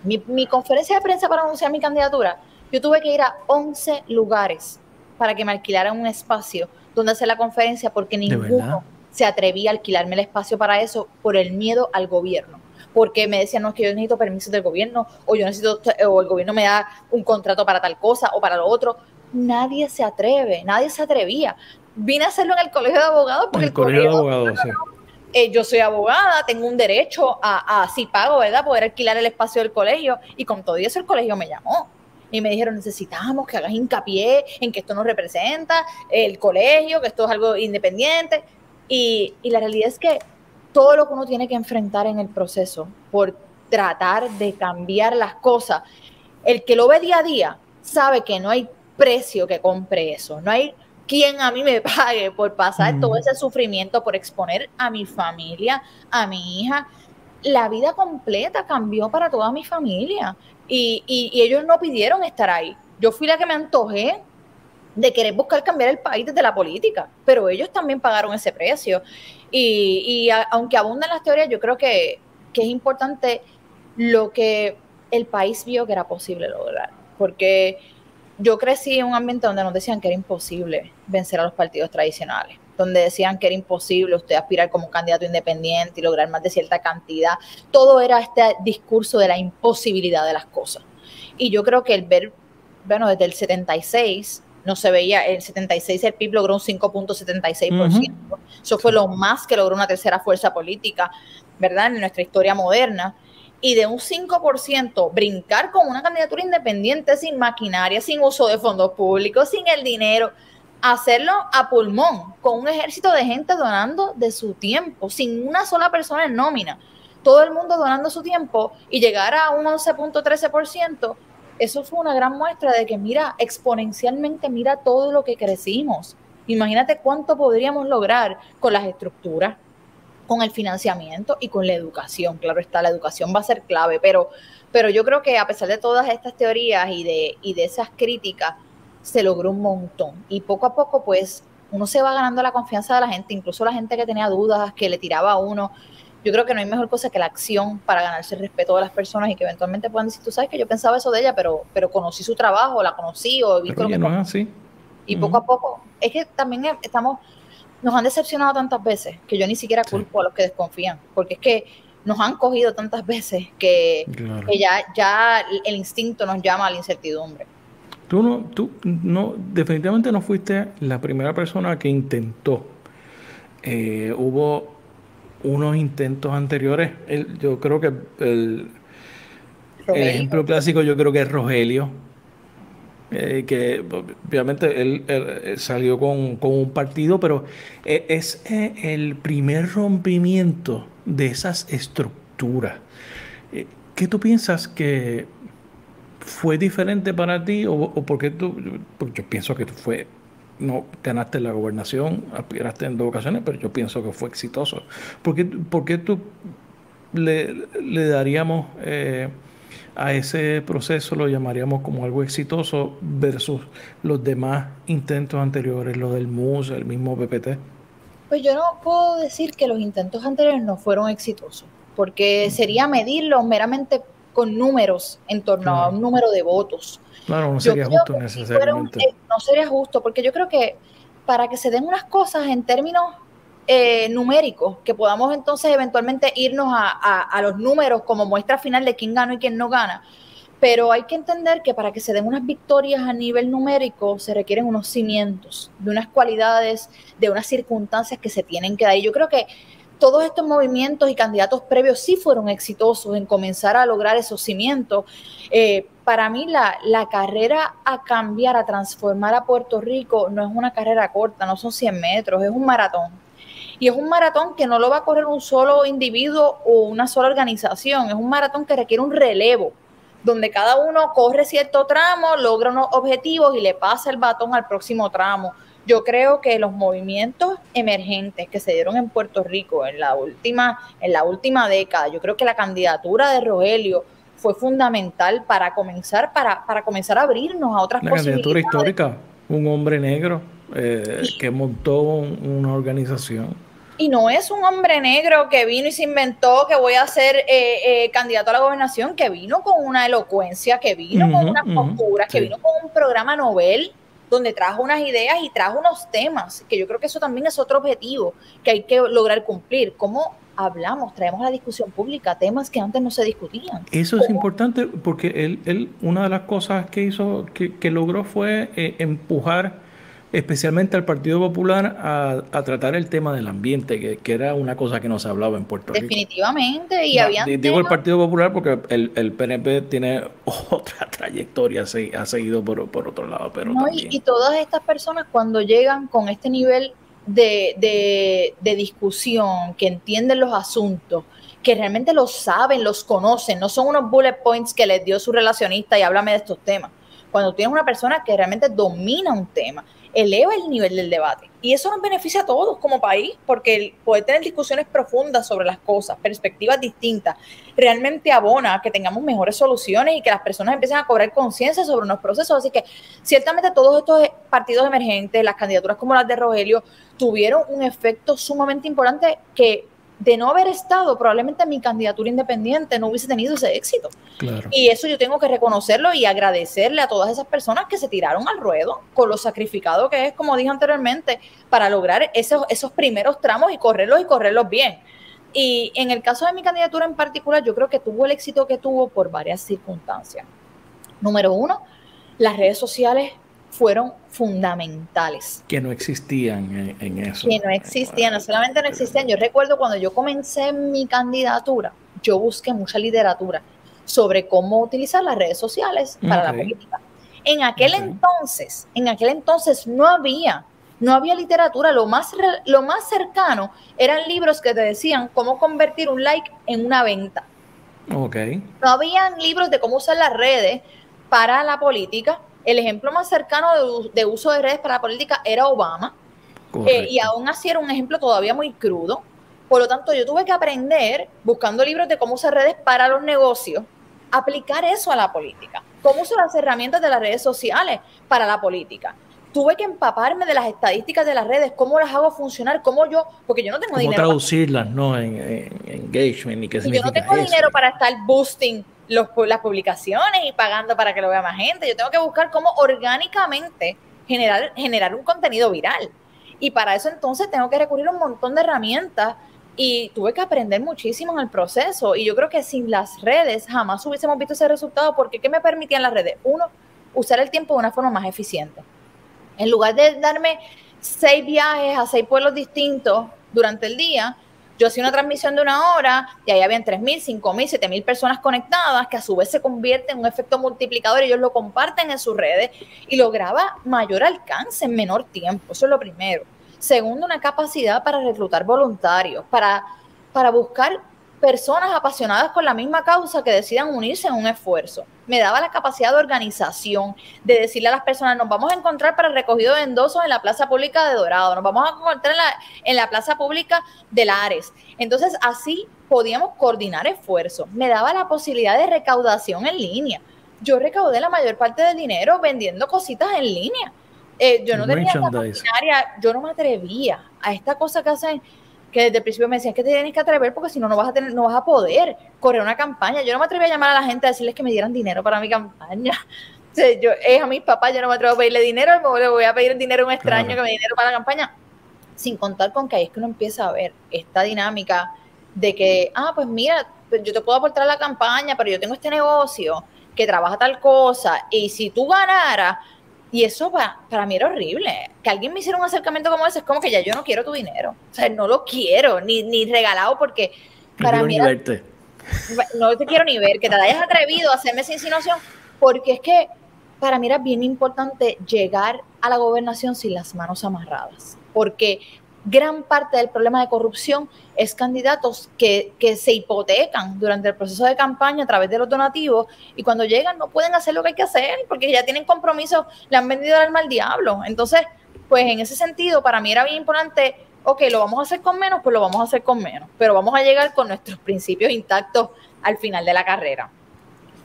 Speaker 2: Mi conferencia de prensa para anunciar mi candidatura, yo tuve que ir a 11 lugares para que me alquilaran un espacio donde hacer la conferencia, porque ninguno se atrevía a alquilarme el espacio para eso por el miedo al gobierno. Porque me decían, no, es que yo necesito permisos del gobierno, o el gobierno me da un contrato para tal cosa o para lo otro. Nadie se atrevía. Vine a hacerlo en el colegio de abogados, porque el colegio de abogados, sí. Yo soy abogada, tengo un derecho si pago, ¿verdad?, poder alquilar el espacio del colegio, y con todo eso el colegio me llamó y me dijeron, necesitamos que hagas hincapié en que esto nos representa el colegio, que esto es algo independiente, y la realidad es que todo lo que uno tiene que enfrentar en el proceso por tratar de cambiar las cosas, el que lo ve día a día sabe que no hay precio que compre eso, no hay quien a mí me pague por pasar todo ese sufrimiento, por exponer a mi familia, a mi hija. La vida completa cambió para toda mi familia, y ellos no pidieron estar ahí. Yo fui la que me antojé de querer buscar cambiar el país desde la política, pero ellos también pagaron ese precio. Y aunque abundan las teorías, yo creo que es importante lo que el país vio que era posible lograr, porque yo crecí en un ambiente donde nos decían que era imposible vencer a los partidos tradicionales, donde decían que era imposible usted aspirar como candidato independiente y lograr más de cierta cantidad. Todo era este discurso de la imposibilidad de las cosas. Y yo creo que el ver, bueno, desde el 76 no se veía, el 76 el PIB logró un 5.76%. Eso fue lo más que logró una tercera fuerza política, ¿verdad?, en nuestra historia moderna. Y de un 5% brincar con una candidatura independiente, sin maquinaria, sin uso de fondos públicos, sin el dinero, hacerlo a pulmón, con un ejército de gente donando de su tiempo, sin una sola persona en nómina, todo el mundo donando su tiempo, y llegar a un 11.13%, eso fue una gran muestra de que, mira, exponencialmente, mira todo lo que crecimos. Imagínate cuánto podríamos lograr con las estructuras, con el financiamiento y con la educación. Claro está, la educación va a ser clave, pero yo creo que a pesar de todas estas teorías y de esas críticas, se logró un montón. Y poco a poco, pues, uno se va ganando la confianza de la gente, incluso la gente que tenía dudas, que le tiraba a uno. Yo creo que no hay mejor cosa que la acción para ganarse el respeto de las personas y que eventualmente puedan decir, tú sabes que yo pensaba eso de ella, pero conocí su trabajo, la conocí o he visto
Speaker 1: pero lo que no es así.
Speaker 2: Y poco a poco, es que también nos han decepcionado tantas veces que yo ni siquiera culpo a los que desconfían, porque es que nos han cogido tantas veces que ya el instinto nos llama a la incertidumbre.
Speaker 1: Tú no, definitivamente no fuiste la primera persona que intentó. Hubo unos intentos anteriores. Yo creo que el ejemplo clásico, yo creo que es Rogelio. Que obviamente él salió con un partido, pero es el primer rompimiento de esas estructuras. ¿Qué tú piensas que fue diferente para ti? ¿O por qué porque yo pienso que no ganaste la gobernación, aspiraste en 2 ocasiones, pero yo pienso que fue exitoso. ¿Por qué tú le daríamos a ese proceso, lo llamaríamos como algo exitoso versus los demás intentos anteriores, lo del MUS, el mismo PPT?
Speaker 2: Pues yo no puedo decir que los intentos anteriores no fueron exitosos, porque sería medirlos meramente con números en torno a un número de votos.
Speaker 1: Claro, no sería justo necesariamente.
Speaker 2: No sería justo, porque yo creo que para que se den unas cosas en términos numéricos, que podamos entonces eventualmente irnos a los números como muestra final de quién gana y quién no gana, pero hay que entender que para que se den unas victorias a nivel numérico se requieren unos cimientos, de unas cualidades, de unas circunstancias que se tienen que dar. Y yo creo que todos estos movimientos y candidatos previos sí fueron exitosos en comenzar a lograr esos cimientos. Para mí la carrera a cambiar, a transformar a Puerto Rico no es una carrera corta, no son 100 metros, es un maratón. Y es un maratón que no lo va a correr un solo individuo o una sola organización, es un maratón que requiere un relevo, donde cada uno corre cierto tramo, logra unos objetivos y le pasa el batón al próximo tramo. Yo creo que los movimientos emergentes que se dieron en Puerto Rico en la última década, yo creo que la candidatura de Rogelio fue fundamental para comenzar a abrirnos a otras
Speaker 1: La
Speaker 2: posibilidades.
Speaker 1: candidatura histórica, un hombre negro que montó una organización.
Speaker 2: Y no es un hombre negro que vino y se inventó que voy a ser candidato a la gobernación, que vino con una elocuencia, que vino con unas posturas, que vino con un programa Nobel, donde trajo unas ideas y trajo unos temas, que yo creo que eso también es otro objetivo que hay que lograr cumplir. ¿Cómo hablamos, traemos a la discusión pública temas que antes no se discutían?
Speaker 1: Eso es importante porque él una de las cosas que hizo, que logró fue empujar especialmente al Partido Popular a tratar el tema del ambiente, que era una cosa que no se hablaba en Puerto Rico.
Speaker 2: Definitivamente. Y había
Speaker 1: digo el Partido Popular porque el PNP tiene otra trayectoria, ha seguido por otro lado, pero
Speaker 2: no,
Speaker 1: también.
Speaker 2: Y todas estas personas cuando llegan con este nivel de discusión, que entienden los asuntos, que realmente los saben, los conocen, no son unos bullet points que les dio su relacionista y háblame de estos temas. Cuando tienes una persona que realmente domina un tema, eleva el nivel del debate. Y eso nos beneficia a todos como país, porque el poder tener discusiones profundas sobre las cosas, perspectivas distintas, realmente abona a que tengamos mejores soluciones y que las personas empiecen a cobrar conciencia sobre unos procesos. Así que ciertamente todos estos partidos emergentes, las candidaturas como las de Rogelio, tuvieron un efecto sumamente importante que de no haber estado, probablemente mi candidatura independiente no hubiese tenido ese éxito. Claro. Y eso yo tengo que reconocerlo y agradecerle a todas esas personas que se tiraron al ruedo con lo sacrificado que es, como dije anteriormente, para lograr esos primeros tramos y correrlos bien. Y en el caso de mi candidatura en particular, yo creo que tuvo el éxito que tuvo por varias circunstancias. Número uno, las redes sociales fueron fundamentales.
Speaker 1: Que no existían en eso.
Speaker 2: Que no existían, no solamente no existían. Yo recuerdo cuando yo comencé mi candidatura, yo busqué mucha literatura sobre cómo utilizar las redes sociales para la política. En aquel entonces no había literatura. Lo más cercano eran libros que te decían cómo convertir un like en una venta. No habían libros de cómo usar las redes para la política. El ejemplo más cercano de uso de redes para la política era Obama, y aún así era un ejemplo todavía muy crudo. Por lo tanto, yo tuve que aprender, buscando libros de cómo usar redes para los negocios, aplicar eso a la política. Cómo usar las herramientas de las redes sociales para la política. Tuve que empaparme de las estadísticas de las redes, cómo las hago funcionar, porque yo no tengo dinero.
Speaker 1: Cómo traducirlas, ¿no? En engagement y qué significa eso.
Speaker 2: Yo no tengo dinero para estar boosting las publicaciones y pagando para que lo vea más gente. Yo tengo que buscar cómo orgánicamente generar un contenido viral. Y para eso entonces tengo que recurrir a un montón de herramientas y tuve que aprender muchísimo en el proceso. Y yo creo que sin las redes jamás hubiésemos visto ese resultado, porque ¿qué me permitían las redes? Uno, usar el tiempo de una forma más eficiente. En lugar de darme 6 viajes a 6 pueblos distintos durante el día, yo hacía una transmisión de 1 hora y ahí habían 3,000, 5,000, 7,000 personas conectadas, que a su vez se convierte en un efecto multiplicador y ellos lo comparten en sus redes y lograba mayor alcance en menor tiempo. Eso es lo primero. Segundo, una capacidad para reclutar voluntarios, para buscar personas apasionadas por la misma causa que decidan unirse en un esfuerzo. Me daba la capacidad de organización, de decirle a las personas, nos vamos a encontrar para el recogido de endosos en la plaza pública de Dorado, nos vamos a encontrar en la plaza pública de Lares. Entonces, así podíamos coordinar esfuerzos. Me daba la posibilidad de recaudación en línea. Yo recaudé la mayor parte del dinero vendiendo cositas en línea. Yo no tenía esta maquinaria, yo no me atrevía a esta cosa que hacen, que desde el principio me decían que te tienes que atrever porque si no, no vas a poder correr una campaña. Yo no me atreví a llamar a la gente a decirles que me dieran dinero para mi campaña. O sea, a mis papás yo no me atrevo a pedirle dinero, le voy a pedir dinero a un extraño que me dé dinero para la campaña. Sin contar con que ahí es que uno empieza a ver esta dinámica de que, pues mira, yo te puedo aportar a la campaña, pero yo tengo este negocio que trabaja tal cosa, y si tú ganaras, Y eso para mí era horrible. Que alguien me hiciera un acercamiento como ese es como que ya yo no quiero tu dinero. O sea, no lo quiero, ni regalado, porque para mí era, no te quiero ni ver, que te hayas atrevido a hacerme esa insinuación, porque es que para mí era bien importante llegar a la gobernación sin las manos amarradas, porque gran parte del problema de corrupción es candidatos que se hipotecan durante el proceso de campaña a través de los donativos y cuando llegan no pueden hacer lo que hay que hacer porque ya tienen compromisos, le han vendido el alma al diablo. Entonces, pues en ese sentido, para mí era bien importante, ok, lo vamos a hacer con menos, pues lo vamos a hacer con menos, pero vamos a llegar con nuestros principios intactos al final de la carrera.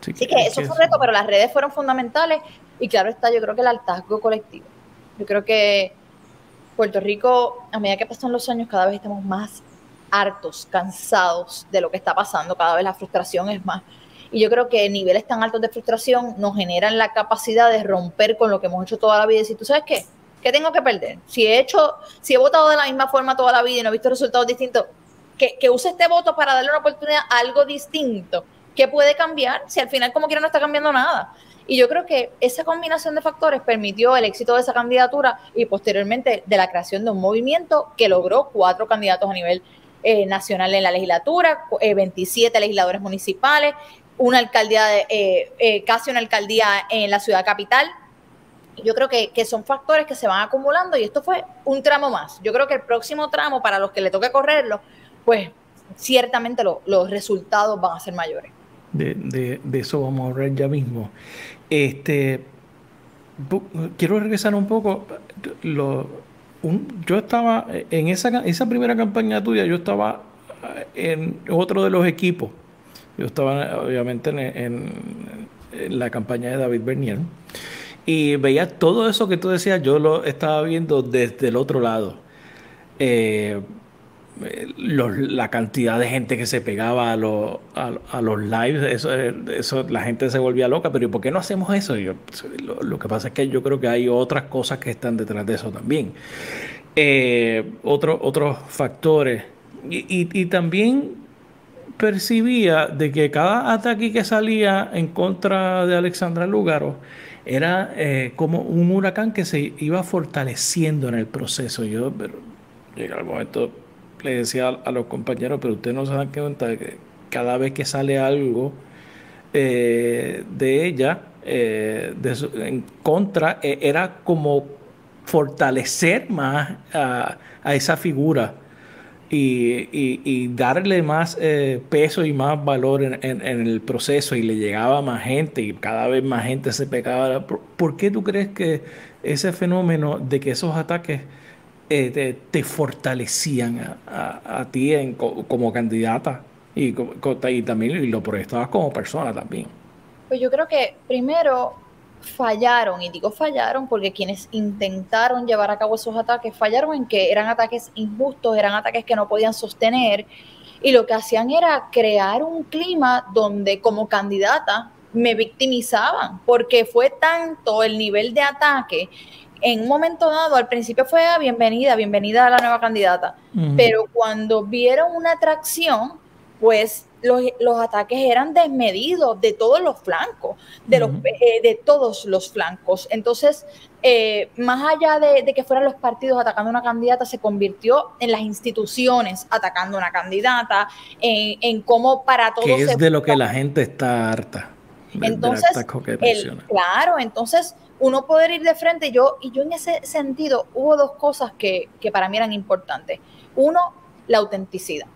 Speaker 2: Sí, así que eso fue un reto, pero las redes fueron fundamentales y claro está, yo creo que el hartazgo colectivo. Yo creo que Puerto Rico, a medida que pasan los años, cada vez estamos más hartos, cansados de lo que está pasando, cada vez la frustración es más. Y yo creo que niveles tan altos de frustración nos generan la capacidad de romper con lo que hemos hecho toda la vida y decir, ¿tú sabes qué? ¿Qué tengo que perder? Si he votado de la misma forma toda la vida y no he visto resultados distintos, que use este voto para darle una oportunidad a algo distinto. ¿Qué puede cambiar? Si al final como quiera no está cambiando nada. Y yo creo que esa combinación de factores permitió el éxito de esa candidatura y posteriormente de la creación de un movimiento que logró 4 candidatos a nivel nacional en la legislatura, 27 legisladores municipales, una alcaldía, casi una alcaldía en la ciudad capital. Yo creo que son factores que se van acumulando y esto fue un tramo más. Yo creo que el próximo tramo, para los que le toque correrlo, pues ciertamente los resultados van a ser mayores.
Speaker 1: De eso vamos a hablar ya mismo. Quiero regresar un poco. Yo estaba en esa primera campaña tuya, yo estaba en otro de los equipos. Yo estaba obviamente en la campaña de David Bernier. Y veía todo eso que tú decías, yo lo estaba viendo desde el otro lado. La cantidad de gente que se pegaba a los lives, eso la gente se volvía loca, pero ¿y por qué no hacemos eso? Lo que pasa es que yo creo que hay otras cosas que están detrás de eso también. Otros factores. Y también percibía de que cada ataque que salía en contra de Alexandra Lúgaro era como un huracán que se iba fortaleciendo en el proceso. Pero llega el momento, le decía a los compañeros, pero ustedes no se dan cuenta de que cada vez que sale algo de ella en contra, era como fortalecer más a esa figura y darle más peso y más valor en el proceso y le llegaba a más gente y cada vez más gente se pegaba. ¿Por qué tú crees que ese fenómeno de que esos ataques te fortalecían a ti como candidata y también lo proyectabas como persona también?
Speaker 2: Pues yo creo que primero fallaron, y digo fallaron porque quienes intentaron llevar a cabo esos ataques fallaron en que eran ataques injustos, eran ataques que no podían sostener y lo que hacían era crear un clima donde como candidata me victimizaban porque fue tanto el nivel de ataque. En un momento dado, al principio fue bienvenida a la nueva candidata, pero cuando vieron una atracción, pues los ataques eran desmedidos de todos los flancos, de todos los flancos. Entonces, más allá de que fueran los partidos atacando a una candidata, se convirtió en las instituciones atacando a una candidata, en cómo para todos...
Speaker 1: Que es de lo que la gente está harta.
Speaker 2: Entonces, claro, entonces uno poder ir de frente, y yo en ese sentido hubo 2 cosas que para mí eran importantes. Uno, la autenticidad.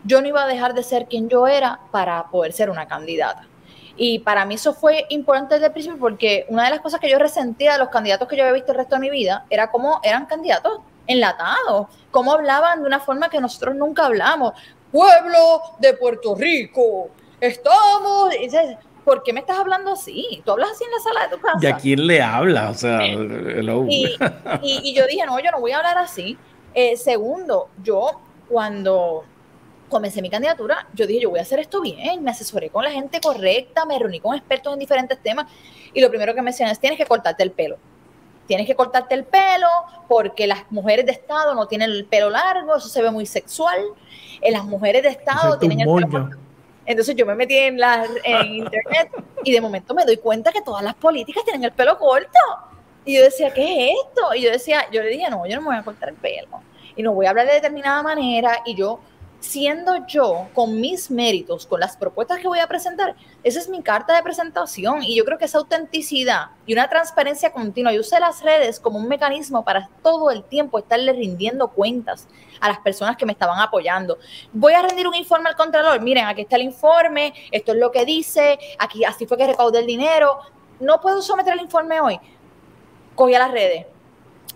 Speaker 2: Yo no iba a dejar de ser quien yo era para poder ser una candidata. Y para mí eso fue importante desde el principio porque una de las cosas que yo resentía de los candidatos que yo había visto el resto de mi vida era cómo eran candidatos enlatados, cómo hablaban de una forma que nosotros nunca hablamos. Pueblo de Puerto Rico, estamos... ¿Por qué me estás hablando así? Tú hablas así en la sala de tu casa.
Speaker 1: ¿Y a quién le habla? O sea, hello.
Speaker 2: Y yo dije, no, yo no voy a hablar así. Segundo, yo cuando comencé mi candidatura, yo dije, yo voy a hacer esto bien, me asesoré con la gente correcta, me reuní con expertos en diferentes temas y lo primero que me decían es, tienes que cortarte el pelo. Tienes que cortarte el pelo porque las mujeres de Estado no tienen el pelo largo, eso se ve muy sexual. Las mujeres de Estado tienen el pelo corto. Entonces yo me metí en internet y de momento me doy cuenta que todas las políticas tienen el pelo corto. Y yo decía, ¿qué es esto? Y yo le dije, no, yo no me voy a cortar el pelo. Y no voy a hablar de determinada manera. Y yo, siendo yo, con mis méritos, con las propuestas que voy a presentar, esa es mi carta de presentación. Y yo creo que esa autenticidad y una transparencia continua, yo usé las redes como un mecanismo para todo el tiempo estarle rindiendo cuentas a las personas que me estaban apoyando. Voy a rendir un informe al Contralor. Miren, aquí está el informe, esto es lo que dice, aquí así fue que recaudé el dinero. No puedo someter el informe hoy. Cogí a las redes.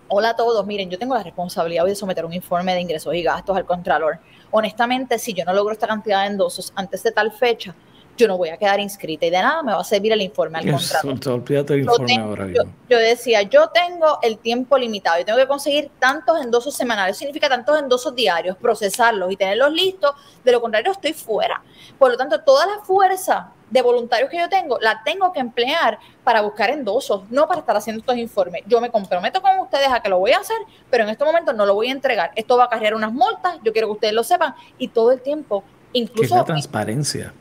Speaker 2: Hola a todos, miren, yo tengo la responsabilidad hoy de someter un informe de ingresos y gastos al Contralor. Honestamente, si yo no logro esta cantidad de endosos antes de tal fecha, yo no voy a quedar inscrita y de nada me va a servir el informe al Contralor.
Speaker 1: Olvídate del informe ahora mismo.
Speaker 2: Yo decía, yo tengo el tiempo limitado, yo tengo que conseguir tantos endosos semanales, significa tantos endosos diarios, procesarlos y tenerlos listos, de lo contrario estoy fuera. Por lo tanto, toda la fuerza de voluntarios que yo tengo, la tengo que emplear para buscar endosos, no para estar haciendo estos informes. Yo me comprometo con ustedes a que lo voy a hacer, pero en este momento no lo voy a entregar. Esto va a acarrear unas multas, yo quiero que ustedes lo sepan, y todo el tiempo, incluso...
Speaker 1: ¿Qué es la transparencia?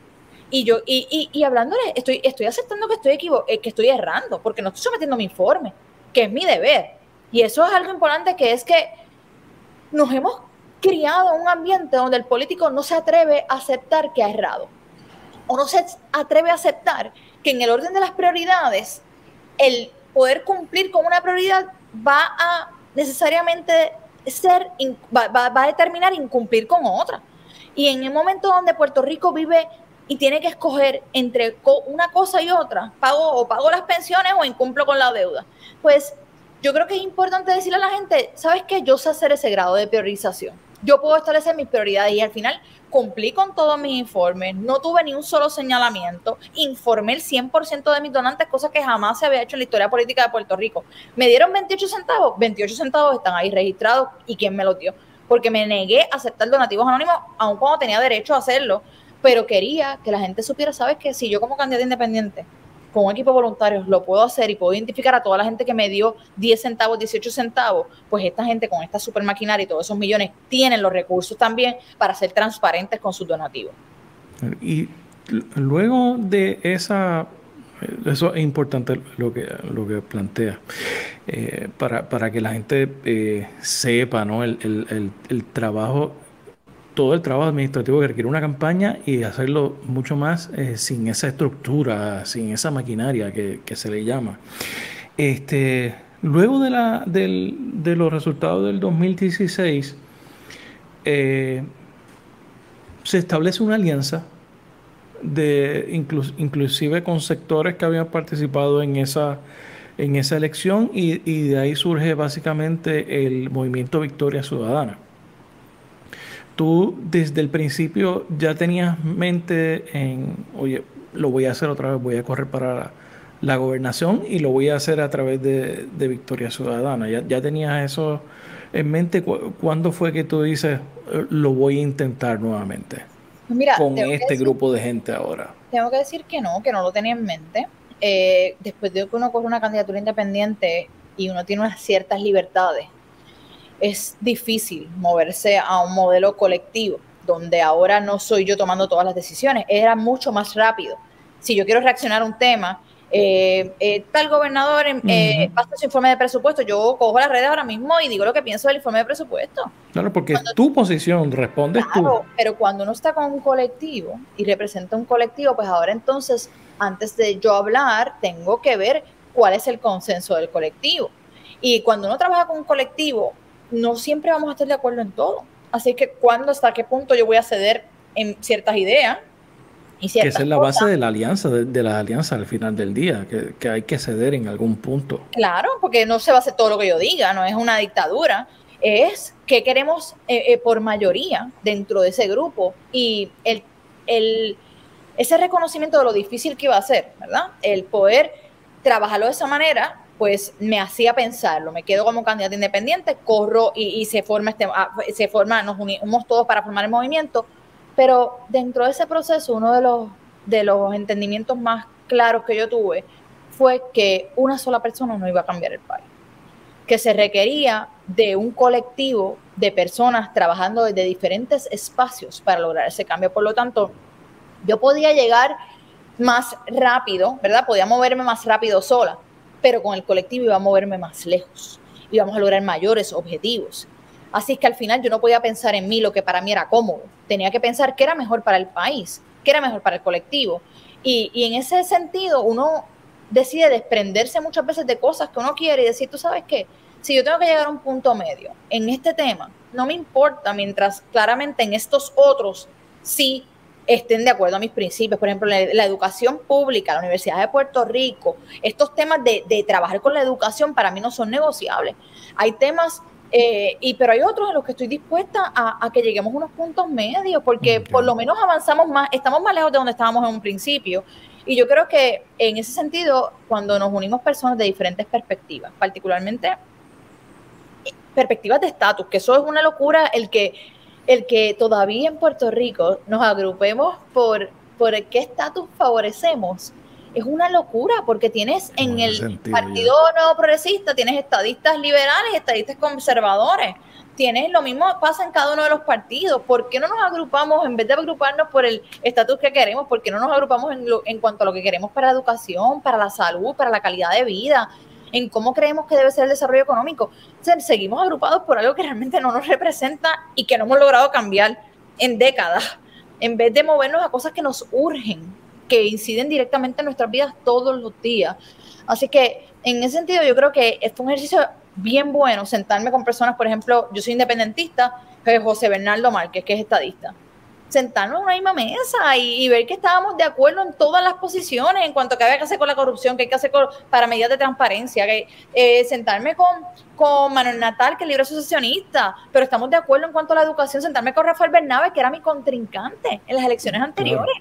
Speaker 2: Y hablándole, estoy aceptando que estoy errando, porque no estoy sometiendo mi informe, que es mi deber. Y eso es algo importante, que es que nos hemos criado en un ambiente donde el político no se atreve a aceptar que ha errado. O no se atreve a aceptar que en el orden de las prioridades, el poder cumplir con una prioridad va a necesariamente va a determinar incumplir con otra. Y en el momento donde Puerto Rico vive y tiene que escoger entre una cosa y otra, pago las pensiones o incumplo con la deuda, pues yo creo que es importante decirle a la gente, ¿sabes qué? Yo sé hacer ese grado de priorización. Yo puedo establecer mis prioridades y al final cumplí con todos mis informes, no tuve ni un solo señalamiento, informé el 100% de mis donantes, cosa que jamás se había hecho en la historia política de Puerto Rico. Me dieron 28 centavos están ahí registrados, ¿y quién me los dio? Porque me negué a aceptar donativos anónimos, aun cuando tenía derecho a hacerlo, pero quería que la gente supiera, ¿sabes qué? Si yo como candidata independiente, con un equipo de voluntarios, lo puedo hacer y puedo identificar a toda la gente que me dio 10 centavos, 18 centavos, pues esta gente con esta super maquinaria y todos esos millones tienen los recursos también para ser transparentes con sus donativos.
Speaker 1: Y luego de eso es importante lo que plantea, para que la gente sepa, ¿no? El trabajo, todo el trabajo administrativo que requiere una campaña, y hacerlo mucho más sin esa estructura, sin esa maquinaria que se le llama. Luego de los resultados del 2016, se establece una alianza inclusive con sectores que habían participado en esa elección, y de ahí surge básicamente el movimiento Victoria Ciudadana. Tú desde el principio ya tenías mente oye, lo voy a hacer otra vez, voy a correr para la gobernación y lo voy a hacer a través de Victoria Ciudadana. ¿Ya tenías eso en mente? ¿Cuándo fue que tú dices, lo voy a intentar nuevamente?
Speaker 2: Mira,
Speaker 1: con este grupo de gente ahora.
Speaker 2: Tengo que decir que no lo tenía en mente. Después de que uno coge una candidatura independiente y uno tiene unas ciertas libertades, es difícil moverse a un modelo colectivo, donde ahora no soy yo tomando todas las decisiones. Era mucho más rápido. Si yo quiero reaccionar a un tema, tal gobernador pasa su informe de presupuesto, yo cojo las redes ahora mismo y digo lo que pienso del informe de presupuesto.
Speaker 1: Claro, porque es tu posición, respondes tú.
Speaker 2: Pero cuando uno está con un colectivo y representa un colectivo, pues ahora entonces, antes de yo hablar, tengo que ver cuál es el consenso del colectivo. Y cuando uno trabaja con un colectivo, no siempre vamos a estar de acuerdo en todo. Así que hasta qué punto yo voy a ceder en ciertas ideas.
Speaker 1: Esa es la base de la alianza, de la alianza al final del día, que hay que ceder en algún punto.
Speaker 2: Claro, porque no se va a hacer todo lo que yo diga, no es una dictadura, es que queremos por mayoría dentro de ese grupo, y ese reconocimiento de lo difícil que iba a ser, ¿verdad? El poder trabajarlo de esa manera, pues me hacía pensarlo. Me quedo como candidata independiente, corro y se forma nos unimos todos para formar el movimiento. Pero dentro de ese proceso, uno de los entendimientos más claros que yo tuve fue que una sola persona no iba a cambiar el país, que se requería de un colectivo de personas trabajando desde diferentes espacios para lograr ese cambio. Por lo tanto, yo podía llegar más rápido, ¿verdad? Podía moverme más rápido sola, pero con el colectivo iba a moverme más lejos, íbamos a lograr mayores objetivos. Así que al final yo no podía pensar en mí lo que para mí era cómodo, tenía que pensar qué era mejor para el país, qué era mejor para el colectivo. Y en ese sentido uno decide desprenderse muchas veces de cosas que uno quiere y decir, ¿tú sabes qué? Si yo tengo que llegar a un punto medio en este tema, no me importa, mientras claramente en estos otros sí estén de acuerdo a mis principios. Por ejemplo, la educación pública, la Universidad de Puerto Rico, estos temas de trabajar con la educación para mí no son negociables. Hay temas, pero hay otros en los que estoy dispuesta a que lleguemos a unos puntos medios, porque por lo menos avanzamos más, estamos más lejos de donde estábamos en un principio. Y yo creo que en ese sentido, cuando nos unimos personas de diferentes perspectivas, particularmente perspectivas de estatus, que eso es una locura, el que todavía en Puerto Rico nos agrupemos por qué estatus favorecemos, es una locura, porque tienes en el Partido Nuevo Progresista, tienes estadistas liberales, estadistas conservadores, tienes lo mismo pasa en cada uno de los partidos. ¿Por qué no nos agrupamos, en vez de agruparnos por el estatus que queremos, por qué no nos agrupamos en cuanto a lo que queremos para la educación, para la salud, para la calidad de vida, en cómo creemos que debe ser el desarrollo económico? O sea, seguimos agrupados por algo que realmente no nos representa y que no hemos logrado cambiar en décadas, en vez de movernos a cosas que nos urgen, que inciden directamente en nuestras vidas todos los días. Así que en ese sentido yo creo que es un ejercicio bien bueno sentarme con personas. Por ejemplo, yo soy independentista, pero José Bernardo Márquez, que es estadista, sentarnos en una misma mesa y ver que estábamos de acuerdo en todas las posiciones en cuanto a qué había que hacer con la corrupción, qué hay que hacer para medidas de transparencia, sentarme con Manuel Natal, que es libre asociacionista, pero estamos de acuerdo en cuanto a la educación, sentarme con Rafael Bernabe, que era mi contrincante en las elecciones anteriores,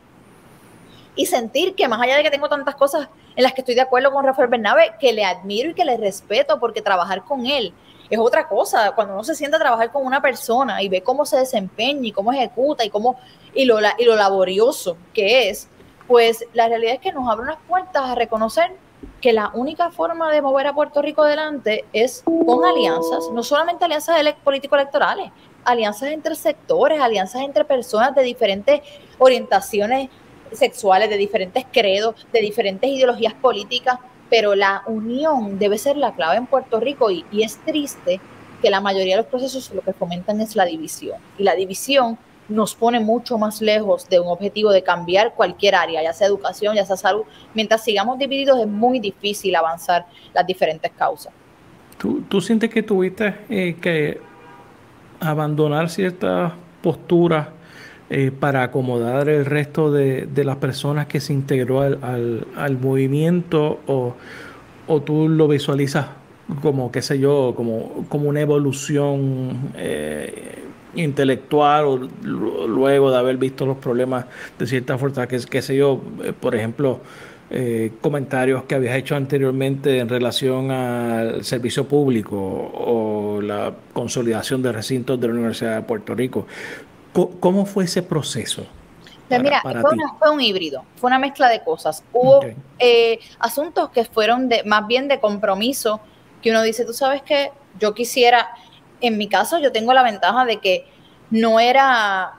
Speaker 2: y sentir que más allá de que tengo tantas cosas en las que estoy de acuerdo con Rafael Bernabe, que le admiro y que le respeto, porque trabajar con él es otra cosa. Cuando uno se sienta a trabajar con una persona y ve cómo se desempeña y cómo ejecuta y lo laborioso que es, pues la realidad es que nos abre unas puertas a reconocer que la única forma de mover a Puerto Rico adelante es con alianzas, no solamente alianzas político-electorales, alianzas entre sectores, alianzas entre personas de diferentes orientaciones sexuales, de diferentes credos, de diferentes ideologías políticas, pero la unión debe ser la clave en Puerto Rico y es triste que la mayoría de los procesos lo que fomentan es la división, y la división nos pone mucho más lejos de un objetivo de cambiar cualquier área, ya sea educación, ya sea salud. Mientras sigamos divididos es muy difícil avanzar las diferentes causas.
Speaker 1: ¿Tú sientes que tuviste que abandonar ciertas posturas para acomodar el resto de las personas que se integró al movimiento, o tú lo visualizas como, qué sé yo, como una evolución intelectual, o luego de haber visto los problemas de cierta fuerza, qué sé yo, por ejemplo, comentarios que habías hecho anteriormente en relación al servicio público o la consolidación de recintos de la Universidad de Puerto Rico? ¿Cómo fue ese proceso?
Speaker 2: Mira, fue un híbrido, fue una mezcla de cosas. Hubo asuntos que fueron más bien de compromiso, que uno dice, tú sabes que yo quisiera, en mi caso yo tengo la ventaja de que no era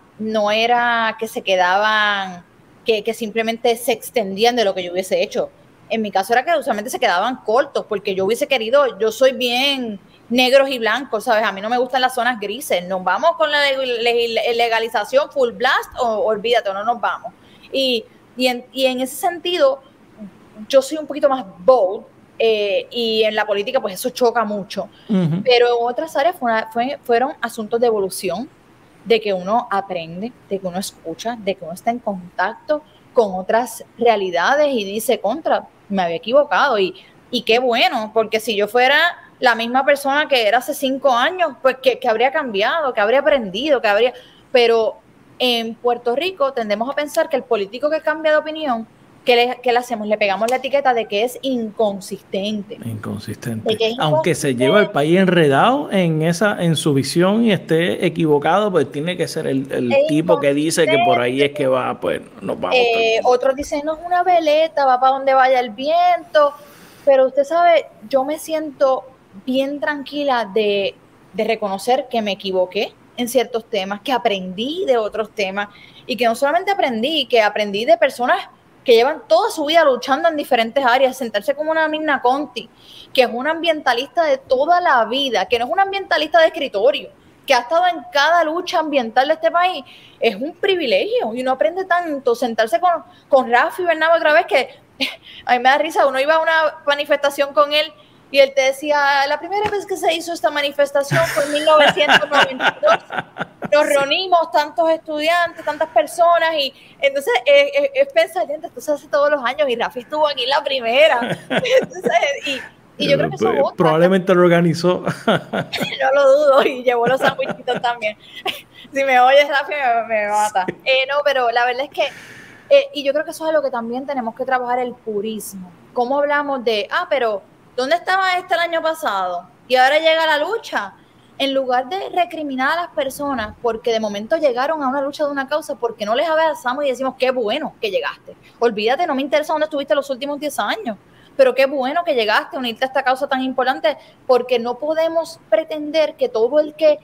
Speaker 2: que se quedaban, que simplemente se extendían de lo que yo hubiese hecho. En mi caso era que usualmente se quedaban cortos, porque yo hubiese querido, yo soy bien negros y blancos, ¿sabes? A mí no me gustan las zonas grises. Nos vamos con la legalización full blast o olvídate, o no nos vamos. Y en ese sentido, yo soy un poquito más bold, y en la política pues eso choca mucho. Pero en otras áreas fueron asuntos de evolución, de que uno aprende, de que uno escucha, de que uno está en contacto con otras realidades y dice, me había equivocado, y qué bueno, porque si yo fuera la misma persona que era hace 5 años, pues que habría cambiado, que habría aprendido, pero en Puerto Rico tendemos a pensar que el político que cambia de opinión, ¿qué le hacemos? Le pegamos la etiqueta de que es inconsistente.
Speaker 1: Aunque se lleva el país enredado en su visión y esté equivocado, pues tiene que ser el tipo que dice que por ahí es que va, pues nos vamos.
Speaker 2: Otros dicen, no es una veleta, va para donde vaya el viento. Pero usted sabe, yo me siento bien tranquila de reconocer que me equivoqué en ciertos temas, que aprendí de otros temas, y que no solamente aprendí, que aprendí de personas que llevan toda su vida luchando en diferentes áreas, sentarse como una Mirna Conti, que es una ambientalista de toda la vida, que no es una ambientalista de escritorio, que ha estado en cada lucha ambiental de este país, es un privilegio y uno aprende tanto. Sentarse con Rafi Bernabe otra vez, que a mí me da risa, uno iba a una manifestación con él y él te decía, la primera vez que se hizo esta manifestación fue en 1992, nos reunimos tantos estudiantes, tantas personas, y entonces es pensar, esto se hace todos los años y Rafi estuvo aquí la primera. Entonces, y yo creo que eso vota.
Speaker 1: Probablemente lo organizó.
Speaker 2: No lo dudo, y llevó los sandwichitos también. Si me oyes, Rafi, me mata. Sí. No, pero la verdad es que, y yo creo que eso es algo que también tenemos que trabajar, el purismo. ¿Cómo hablamos de, pero ¿dónde estaba el año pasado? Y ahora llega la lucha. En lugar de recriminar a las personas porque de momento llegaron a una lucha de una causa, porque no les abrazamos y decimos, qué bueno que llegaste. Olvídate, no me interesa dónde estuviste los últimos 10 años. Pero qué bueno que llegaste a unirte a esta causa tan importante, porque no podemos pretender que todo el que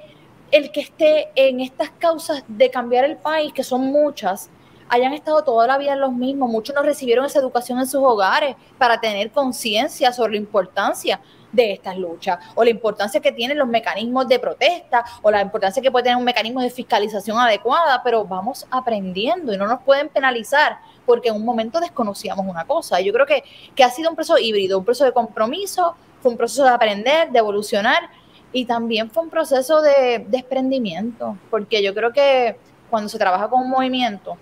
Speaker 2: esté en estas causas de cambiar el país, que son muchas, hayan estado toda la vida en los mismos. Muchos no recibieron esa educación en sus hogares para tener conciencia sobre la importancia de estas luchas, o la importancia que tienen los mecanismos de protesta, o la importancia que puede tener un mecanismo de fiscalización adecuada, pero vamos aprendiendo y no nos pueden penalizar porque en un momento desconocíamos una cosa. Y yo creo que ha sido un proceso híbrido, un proceso de compromiso, fue un proceso de aprender, de evolucionar, y también fue un proceso de desprendimiento, porque yo creo que cuando se trabaja con un movimiento,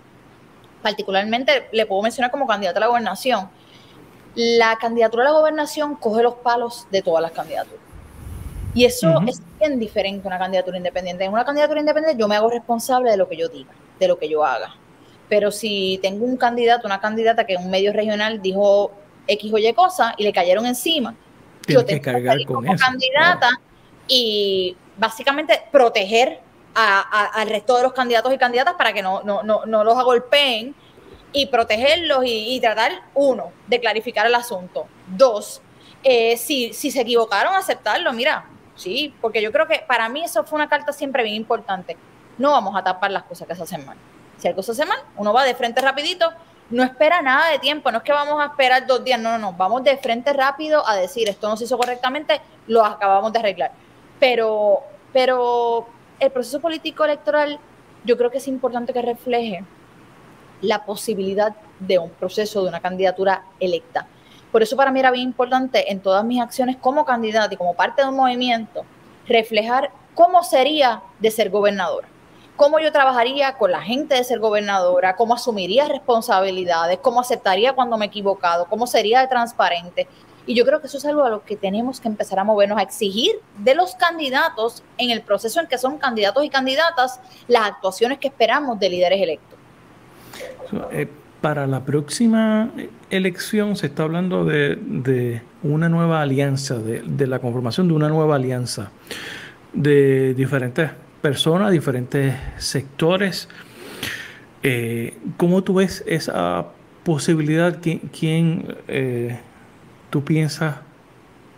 Speaker 2: particularmente le puedo mencionar como candidata a la gobernación, la candidatura a la gobernación coge los palos de todas las candidaturas. Y eso es bien diferente a una candidatura independiente. En una candidatura independiente yo me hago responsable de lo que yo diga, de lo que yo haga. Pero si tengo un candidato, una candidata que en un medio regional dijo X o Y cosa y le cayeron encima, yo tengo que cargar con como eso, candidata, claro, y básicamente proteger al resto de los candidatos y candidatas para que no los agolpeen, y protegerlos y tratar, uno, de clarificar el asunto. Dos, si se equivocaron, aceptarlo. Mira, sí, porque yo creo que para mí eso fue una carta siempre bien importante. No vamos a tapar las cosas que se hacen mal. Si algo se hace mal, uno va de frente rapidito, no espera nada de tiempo, no es que vamos a esperar 2 días, no, vamos de frente rápido a decir, esto no se hizo correctamente, lo acabamos de arreglar. Pero el proceso político electoral, yo creo que es importante que refleje la posibilidad de un proceso, de una candidatura electa. Por eso para mí era bien importante en todas mis acciones como candidata y como parte de un movimiento, reflejar cómo sería de ser gobernadora, cómo yo trabajaría con la gente de ser gobernadora, cómo asumiría responsabilidades, cómo aceptaría cuando me he equivocado, cómo sería de transparente. Y yo creo que eso es algo a lo que tenemos que empezar a movernos, a exigir de los candidatos en el proceso en que son candidatos y candidatas, las actuaciones que esperamos de líderes electos.
Speaker 1: Para la próxima elección se está hablando de una nueva alianza, de la conformación de una nueva alianza de diferentes personas, diferentes sectores. ¿Cómo tú ves esa posibilidad? ¿Quién tú piensas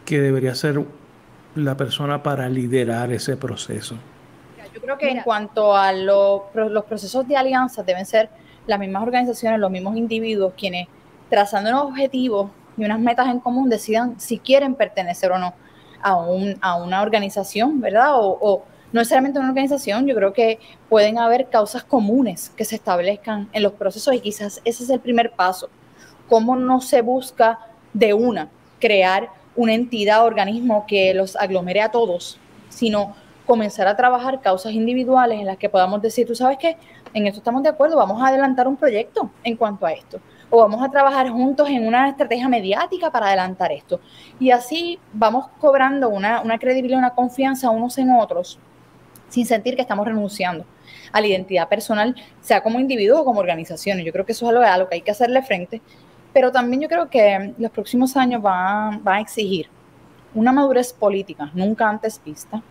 Speaker 1: que debería ser la persona para liderar ese proceso?
Speaker 2: Yo creo que en cuanto a los procesos de alianza deben ser las mismas organizaciones, los mismos individuos quienes, trazando unos objetivos y unas metas en común, decidan si quieren pertenecer o no a una organización, ¿verdad? O no necesariamente una organización. Yo creo que pueden haber causas comunes que se establezcan en los procesos, y quizás ese es el primer paso. ¿Cómo no se busca de crear una entidad, organismo que los aglomere a todos, sino comenzar a trabajar causas individuales en las que podamos decir, tú sabes qué, en esto estamos de acuerdo, vamos a adelantar un proyecto en cuanto a esto, o vamos a trabajar juntos en una estrategia mediática para adelantar esto, y así vamos cobrando una credibilidad, una confianza unos en otros, sin sentir que estamos renunciando a la identidad personal, sea como individuo o como organización. Y yo creo que eso es a lo que hay que hacerle frente, pero también yo creo que los próximos años van a exigir una madurez política nunca antes vista,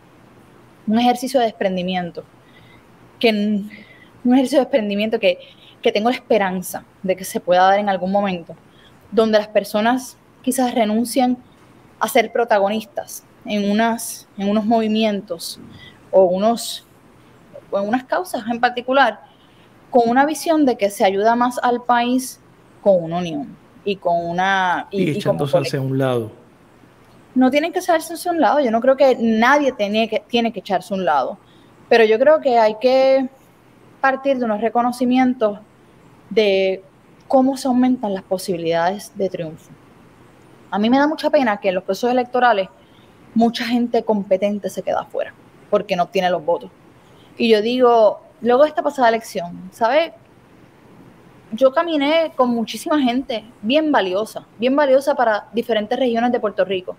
Speaker 2: un ejercicio de desprendimiento, que tengo la esperanza de que se pueda dar en algún momento, donde las personas quizás renuncian a ser protagonistas en unos movimientos o en unas causas en particular, con una visión de que se ayuda más al país con una unión y con una...
Speaker 1: Y echándose hacia un lado.
Speaker 2: No tienen que echarse hacia un lado. Yo no creo que nadie tiene que echarse a un lado. Pero yo creo que hay que partir de unos reconocimientos de cómo se aumentan las posibilidades de triunfo. A mí me da mucha pena que en los procesos electorales mucha gente competente se queda afuera porque no obtiene los votos. Y yo digo, luego de esta pasada elección, ¿sabes? Yo caminé con muchísima gente bien valiosa para diferentes regiones de Puerto Rico.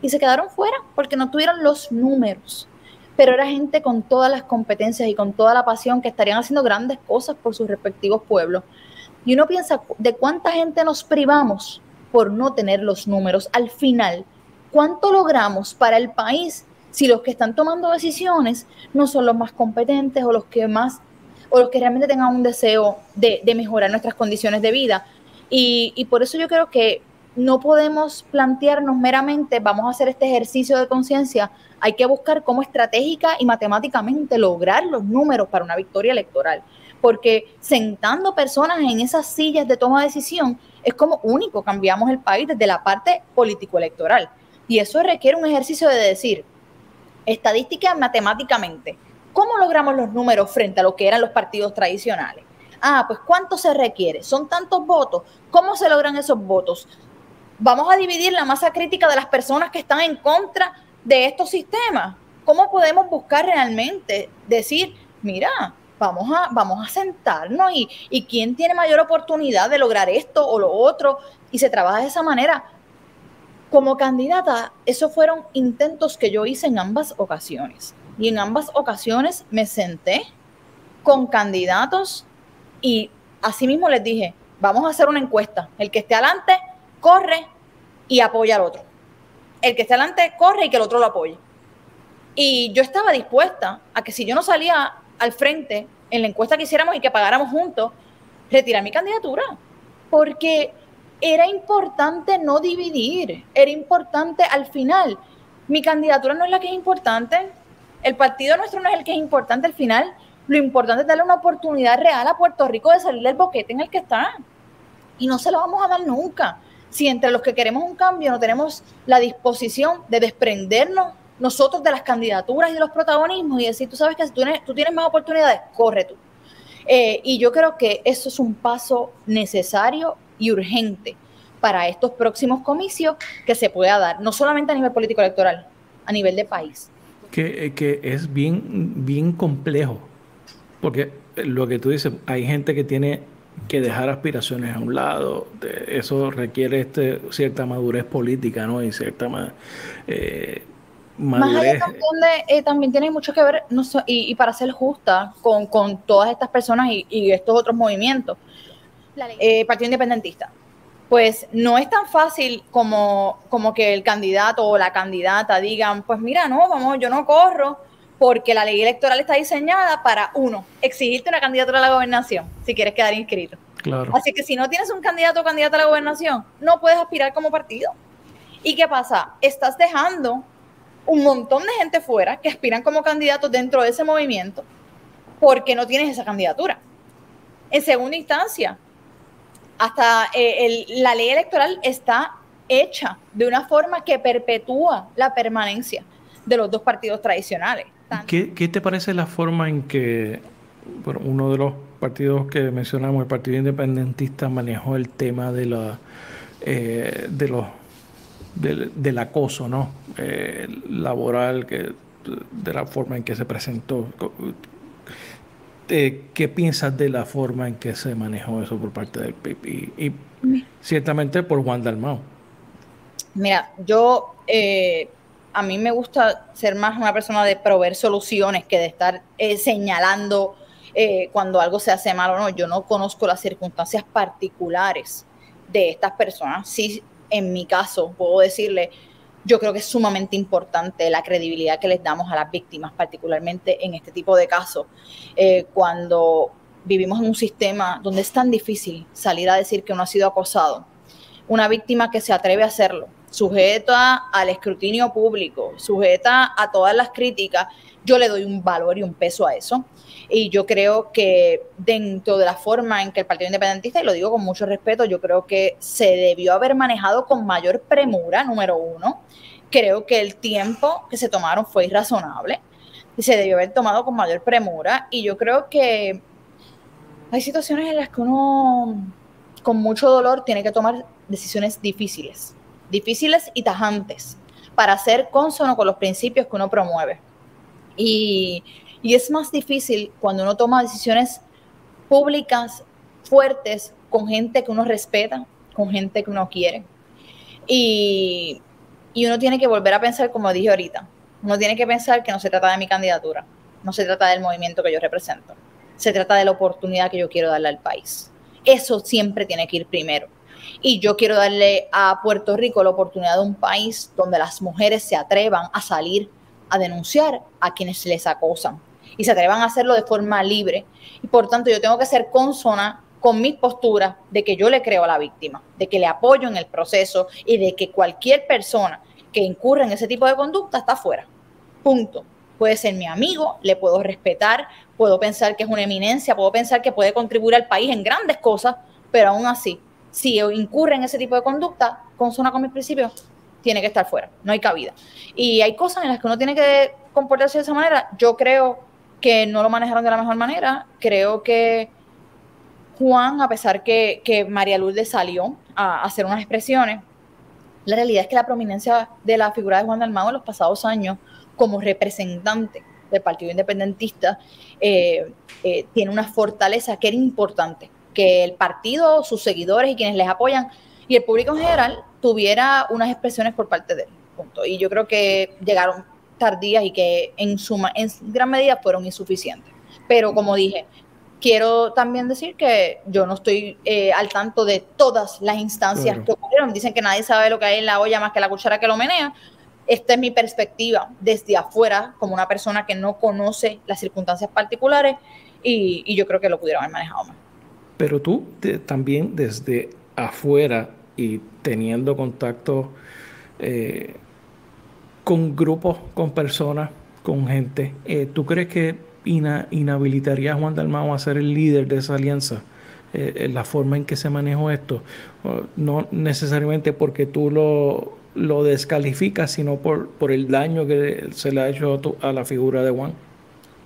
Speaker 2: Y se quedaron fuera porque no tuvieron los números. Pero era gente con todas las competencias y con toda la pasión que estarían haciendo grandes cosas por sus respectivos pueblos. Y uno piensa de cuánta gente nos privamos por no tener los números. Al final, ¿cuánto logramos para el país si los que están tomando decisiones no son los más competentes o los que realmente tengan un deseo de mejorar nuestras condiciones de vida? Y por eso yo creo que no podemos plantearnos meramente, vamos a hacer este ejercicio de conciencia, hay que buscar cómo estratégica y matemáticamente lograr los números para una victoria electoral, porque sentando personas en esas sillas de toma de decisión es como único cambiamos el país desde la parte político-electoral, y eso requiere un ejercicio de decir, estadística matemáticamente, ¿cómo logramos los números frente a lo que eran los partidos tradicionales? Pues ¿cuánto se requiere? ¿Son tantos votos? ¿Cómo se logran esos votos? Vamos a dividir la masa crítica de las personas que están en contra de estos sistemas. ¿Cómo podemos buscar realmente decir, mira, vamos a sentarnos y quién tiene mayor oportunidad de lograr esto o lo otro? Y se trabaja de esa manera. Como candidata, esos fueron intentos que yo hice en ambas ocasiones. Y en ambas ocasiones me senté con candidatos y así mismo les dije, vamos a hacer una encuesta. El que esté adelante, corre y apoya al otro. El que esté adelante, corre y que el otro lo apoye. Y yo estaba dispuesta a que si yo no salía al frente en la encuesta que hiciéramos y que pagáramos juntos, retirar mi candidatura. Porque era importante no dividir, era importante al final. Mi candidatura no es la que es importante, el partido nuestro no es el que es importante al final. Lo importante es darle una oportunidad real a Puerto Rico de salir del boquete en el que está. Y no se lo vamos a dar nunca. Si entre los que queremos un cambio no tenemos la disposición de desprendernos nosotros de las candidaturas y de los protagonismos y decir, tú sabes que si tú tienes más oportunidades, corre tú. Y yo creo que eso es un paso necesario y urgente para estos próximos comicios que se pueda dar, no solamente a nivel político electoral, a nivel de país.
Speaker 1: Que es bien complejo, porque lo que tú dices, hay gente que tiene que dejar aspiraciones a un lado, eso requiere cierta madurez política, ¿no? Y cierta madurez.
Speaker 2: Más allá también tiene mucho que ver, no sé, y para ser justa con todas estas personas y estos otros movimientos, Partido Independentista, pues no es tan fácil como que el candidato o la candidata digan, pues mira, yo no corro, porque la ley electoral está diseñada para, uno, exigirte una candidatura a la gobernación, si quieres quedar inscrito.
Speaker 1: Claro.
Speaker 2: Así que si no tienes un candidato o candidata a la gobernación, no puedes aspirar como partido. ¿Y qué pasa? Estás dejando un montón de gente fuera que aspiran como candidatos dentro de ese movimiento porque no tienes esa candidatura. En segunda instancia, hasta la ley electoral está hecha de una forma que perpetúa la permanencia de los dos partidos tradicionales.
Speaker 1: ¿Qué te parece la forma en que uno de los partidos que mencionamos, el Partido Independentista, manejó el tema del acoso, ¿no? Laboral, de la forma en que se presentó? ¿Qué piensas de la forma en que se manejó eso por parte del PIB y ciertamente por Juan Dalmau?
Speaker 2: Mira, a mí me gusta ser más una persona de proveer soluciones que de estar señalando cuando algo se hace mal o no. Yo no conozco las circunstancias particulares de estas personas. Sí, en mi caso, puedo decirle, yo creo que es sumamente importante la credibilidad que les damos a las víctimas, particularmente en este tipo de casos, cuando vivimos en un sistema donde es tan difícil salir a decir que uno ha sido acosado. Una víctima que se atreve a hacerlo sujeta al escrutinio público, sujeta a todas las críticas, yo le doy un valor y un peso a eso. Y yo creo que dentro de la forma en que el Partido Independentista, y lo digo con mucho respeto, yo creo que se debió haber manejado con mayor premura, número uno. Creo que el tiempo que se tomaron fue irrazonable y se debió haber tomado con mayor premura. Y yo creo que hay situaciones en las que uno, con mucho dolor, tiene que tomar decisiones difíciles y tajantes para ser consono con los principios que uno promueve. Y es más difícil cuando uno toma decisiones públicas fuertes con gente que uno respeta, con gente que uno quiere. Y uno tiene que volver a pensar, como dije ahorita, uno tiene que pensar que no se trata de mi candidatura, no se trata del movimiento que yo represento, se trata de la oportunidad que yo quiero darle al país. Eso siempre tiene que ir primero. Y yo quiero darle a Puerto Rico la oportunidad de un país donde las mujeres se atrevan a salir a denunciar a quienes les acosan y se atrevan a hacerlo de forma libre. Y por tanto yo tengo que ser consona con mi postura de que yo le creo a la víctima, de que le apoyo en el proceso y de que cualquier persona que incurra en ese tipo de conducta está fuera. Punto. Puede ser mi amigo, le puedo respetar, puedo pensar que es una eminencia, puedo pensar que puede contribuir al país en grandes cosas, pero aún así, si incurre en ese tipo de conducta, consona con mis principios, tiene que estar fuera, no hay cabida. Y hay cosas en las que uno tiene que comportarse de esa manera. Yo creo que no lo manejaron de la mejor manera. Creo que Juan, a pesar que María Lourdes salió a hacer unas expresiones, la realidad es que la prominencia de la figura de Juan Dalmau en los pasados años como representante del Partido Independentista tiene una fortaleza que era importante, que el partido, sus seguidores y quienes les apoyan y el público en general tuviera unas expresiones por parte de él. Punto. Y yo creo que llegaron tardías y que en gran medida fueron insuficientes. Pero como dije, quiero también decir que yo no estoy al tanto de todas las instancias que ocurrieron. Dicen que nadie sabe lo que hay en la olla más que la cuchara que lo menea. Esta es mi perspectiva desde afuera, como una persona que no conoce las circunstancias particulares, y yo creo que lo pudieron haber manejado más.
Speaker 1: Pero tú también desde afuera y teniendo contacto con grupos, con personas, con gente, ¿tú crees que inhabilitaría a Juan Dalmau a ser el líder de esa alianza? La forma en que se manejó esto, no necesariamente porque tú lo descalificas, sino por el daño que se le ha hecho a la figura de Juan.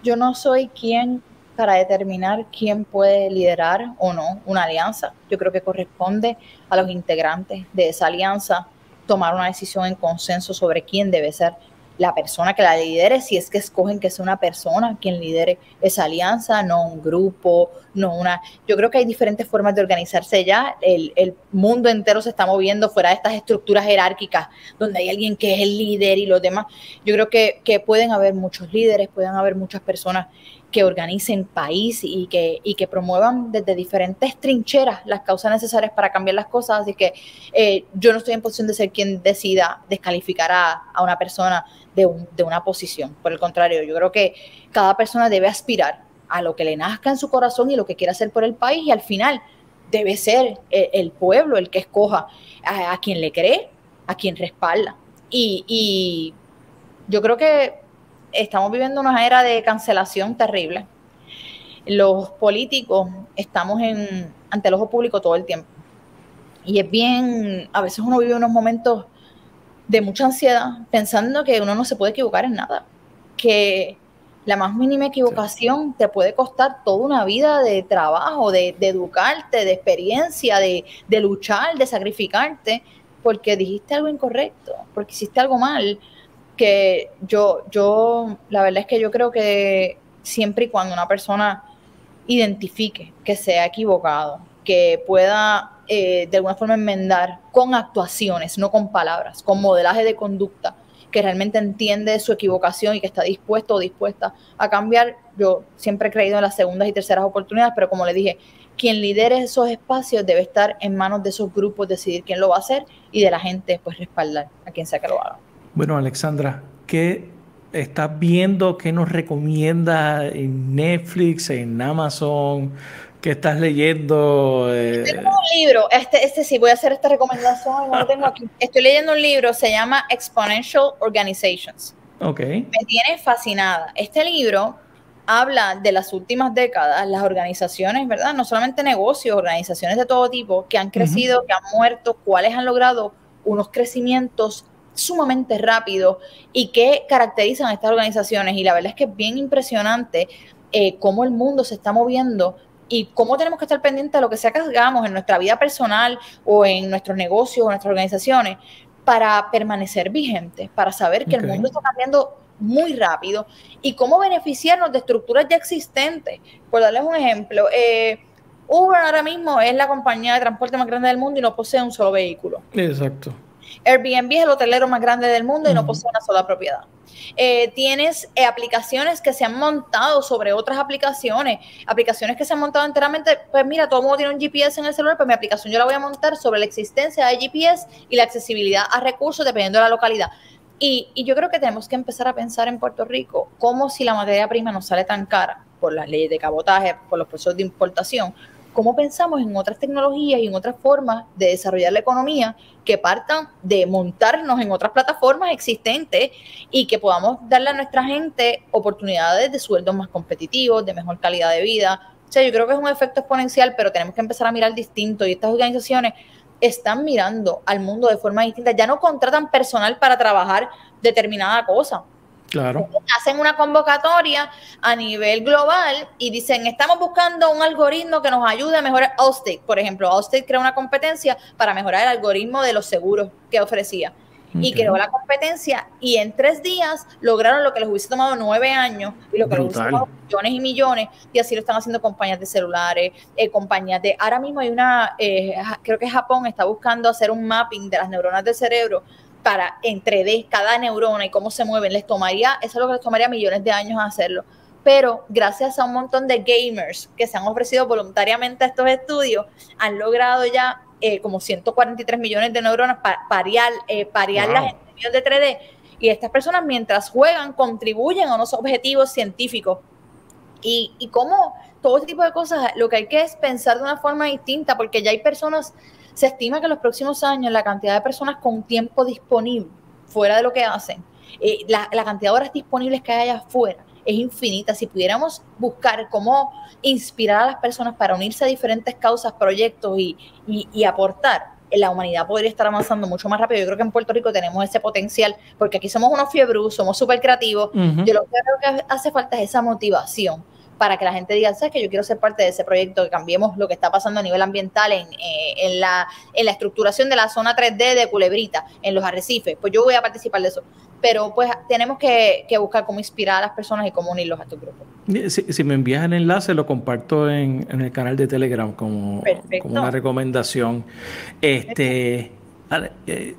Speaker 2: Yo no soy quien para determinar quién puede liderar o no una alianza. Yo creo que corresponde a los integrantes de esa alianza tomar una decisión en consenso sobre quién debe ser la persona que la lidere, si es que escogen que sea una persona quien lidere esa alianza, no un grupo, no una... Yo creo que hay diferentes formas de organizarse ya. El mundo entero se está moviendo fuera de estas estructuras jerárquicas donde hay alguien que es el líder y los demás. Yo creo que pueden haber muchos líderes, pueden haber muchas personas que organicen país y que promuevan desde diferentes trincheras las causas necesarias para cambiar las cosas. Así que yo no estoy en posición de ser quien decida descalificar a una persona de una posición. Por el contrario, yo creo que cada persona debe aspirar a lo que le nazca en su corazón y lo que quiera hacer por el país, y al final debe ser el pueblo el que escoja a quien le cree, a quien respalda. Y yo creo que estamos viviendo una era de cancelación terrible. Los políticos estamos ante el ojo público todo el tiempo. Y es bien, a veces uno vive unos momentos de mucha ansiedad, pensando que uno no se puede equivocar en nada, que la más mínima equivocación te puede costar toda una vida de trabajo, de educarte, de experiencia, de luchar, de sacrificarte, porque dijiste algo incorrecto, porque hiciste algo mal. Que yo la verdad es que yo creo que siempre y cuando una persona identifique que se ha equivocado, que pueda de alguna forma enmendar con actuaciones, no con palabras, con modelaje de conducta, que realmente entiende su equivocación y que está dispuesto o dispuesta a cambiar. Yo siempre he creído en las segundas y terceras oportunidades, pero como le dije, quien lidere esos espacios debe estar en manos de esos grupos, decidir quién lo va a hacer, y de la gente pues respaldar a quien sea que lo haga.
Speaker 1: Bueno, Alexandra, ¿qué estás viendo? ¿Qué nos recomienda en Netflix, en Amazon? ¿Qué estás leyendo?
Speaker 2: Tengo un libro, este sí, voy a hacer esta recomendación, no lo tengo aquí. Estoy leyendo un libro, se llama Exponential Organizations.
Speaker 1: Ok.
Speaker 2: Me tiene fascinada. Este libro habla de las últimas décadas, las organizaciones, ¿verdad? No solamente negocios, organizaciones de todo tipo que han crecido, que han muerto, cuáles han logrado unos crecimientos sumamente rápidos y qué caracterizan a estas organizaciones. Y la verdad es que es bien impresionante cómo el mundo se está moviendo y cómo tenemos que estar pendientes de lo que sea que hagamos en nuestra vida personal o en nuestros negocios o en nuestras organizaciones para permanecer vigentes, para saber que el mundo está cambiando muy rápido y cómo beneficiarnos de estructuras ya existentes. Por darles un ejemplo, Uber ahora mismo es la compañía de transporte más grande del mundo y no posee un solo vehículo.
Speaker 1: Exacto.
Speaker 2: Airbnb es el hotelero más grande del mundo y no posee una sola propiedad. Tienes aplicaciones que se han montado sobre otras aplicaciones que se han montado enteramente, pues mira, todo el mundo tiene un GPS en el celular, pues mi aplicación yo la voy a montar sobre la existencia de GPS y la accesibilidad a recursos dependiendo de la localidad. Y yo creo que tenemos que empezar a pensar en Puerto Rico como si la materia prima nos sale tan cara por las leyes de cabotaje, por los procesos de importación, cómo pensamos en otras tecnologías y en otras formas de desarrollar la economía que partan de montarnos en otras plataformas existentes y que podamos darle a nuestra gente oportunidades de sueldos más competitivos, de mejor calidad de vida. O sea, yo creo que es un efecto exponencial, pero tenemos que empezar a mirar distinto y estas organizaciones están mirando al mundo de forma distinta. Ya no contratan personal para trabajar determinada cosa.
Speaker 1: Claro.
Speaker 2: Hacen una convocatoria a nivel global y dicen, estamos buscando un algoritmo que nos ayude a mejorar Allstate. Por ejemplo, Allstate creó una competencia para mejorar el algoritmo de los seguros que ofrecía. Y creó la competencia y en 3 días lograron lo que les hubiese tomado 9 años y lo que les hubiese tomado millones y millones, y así lo están haciendo compañías de celulares, compañías de... Ahora mismo hay una, creo que Japón está buscando hacer un mapping de las neuronas del cerebro para en 3D cada neurona y cómo se mueven. Eso es lo que les tomaría millones de años hacerlo. Pero gracias a un montón de gamers que se han ofrecido voluntariamente a estos estudios, han logrado ya como 143 millones de neuronas parearlas en términos de 3D. Y estas personas, mientras juegan, contribuyen a unos objetivos científicos. Y cómo todo este tipo de cosas, lo que hay que es pensar de una forma distinta, porque ya hay personas, se estima que en los próximos años la cantidad de personas con tiempo disponible fuera de lo que hacen, la cantidad de horas disponibles que hay allá afuera es infinita. Si pudiéramos buscar cómo inspirar a las personas para unirse a diferentes causas, proyectos y aportar, la humanidad podría estar avanzando mucho más rápido. Yo creo que en Puerto Rico tenemos ese potencial, porque aquí somos unos fiebrus, somos súper creativos. Yo lo que creo que hace falta es esa motivación para que la gente diga, ¿sabes qué? Yo quiero ser parte de ese proyecto, que cambiemos lo que está pasando a nivel ambiental en la estructuración de la zona 3D de Culebrita, en los arrecifes. Pues yo voy a participar de eso. Pero pues tenemos que buscar cómo inspirar a las personas y cómo unirlos a estos grupos.
Speaker 1: Si me envías el enlace, lo comparto en el canal de Telegram como una recomendación.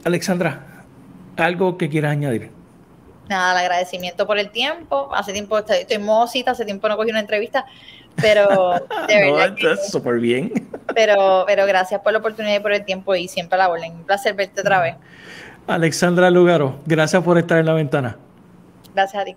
Speaker 1: Alexandra, ¿algo que quieras añadir?
Speaker 2: Nada, el agradecimiento por el tiempo. Hace tiempo estoy modosita, hace tiempo no cogí una entrevista, pero de verdad
Speaker 1: no, está súper bien.
Speaker 2: Pero gracias por la oportunidad y por el tiempo y siempre a la orden. Un placer verte otra vez.
Speaker 1: Alexandra Lugaro, gracias por estar en la ventana.
Speaker 2: Gracias a ti.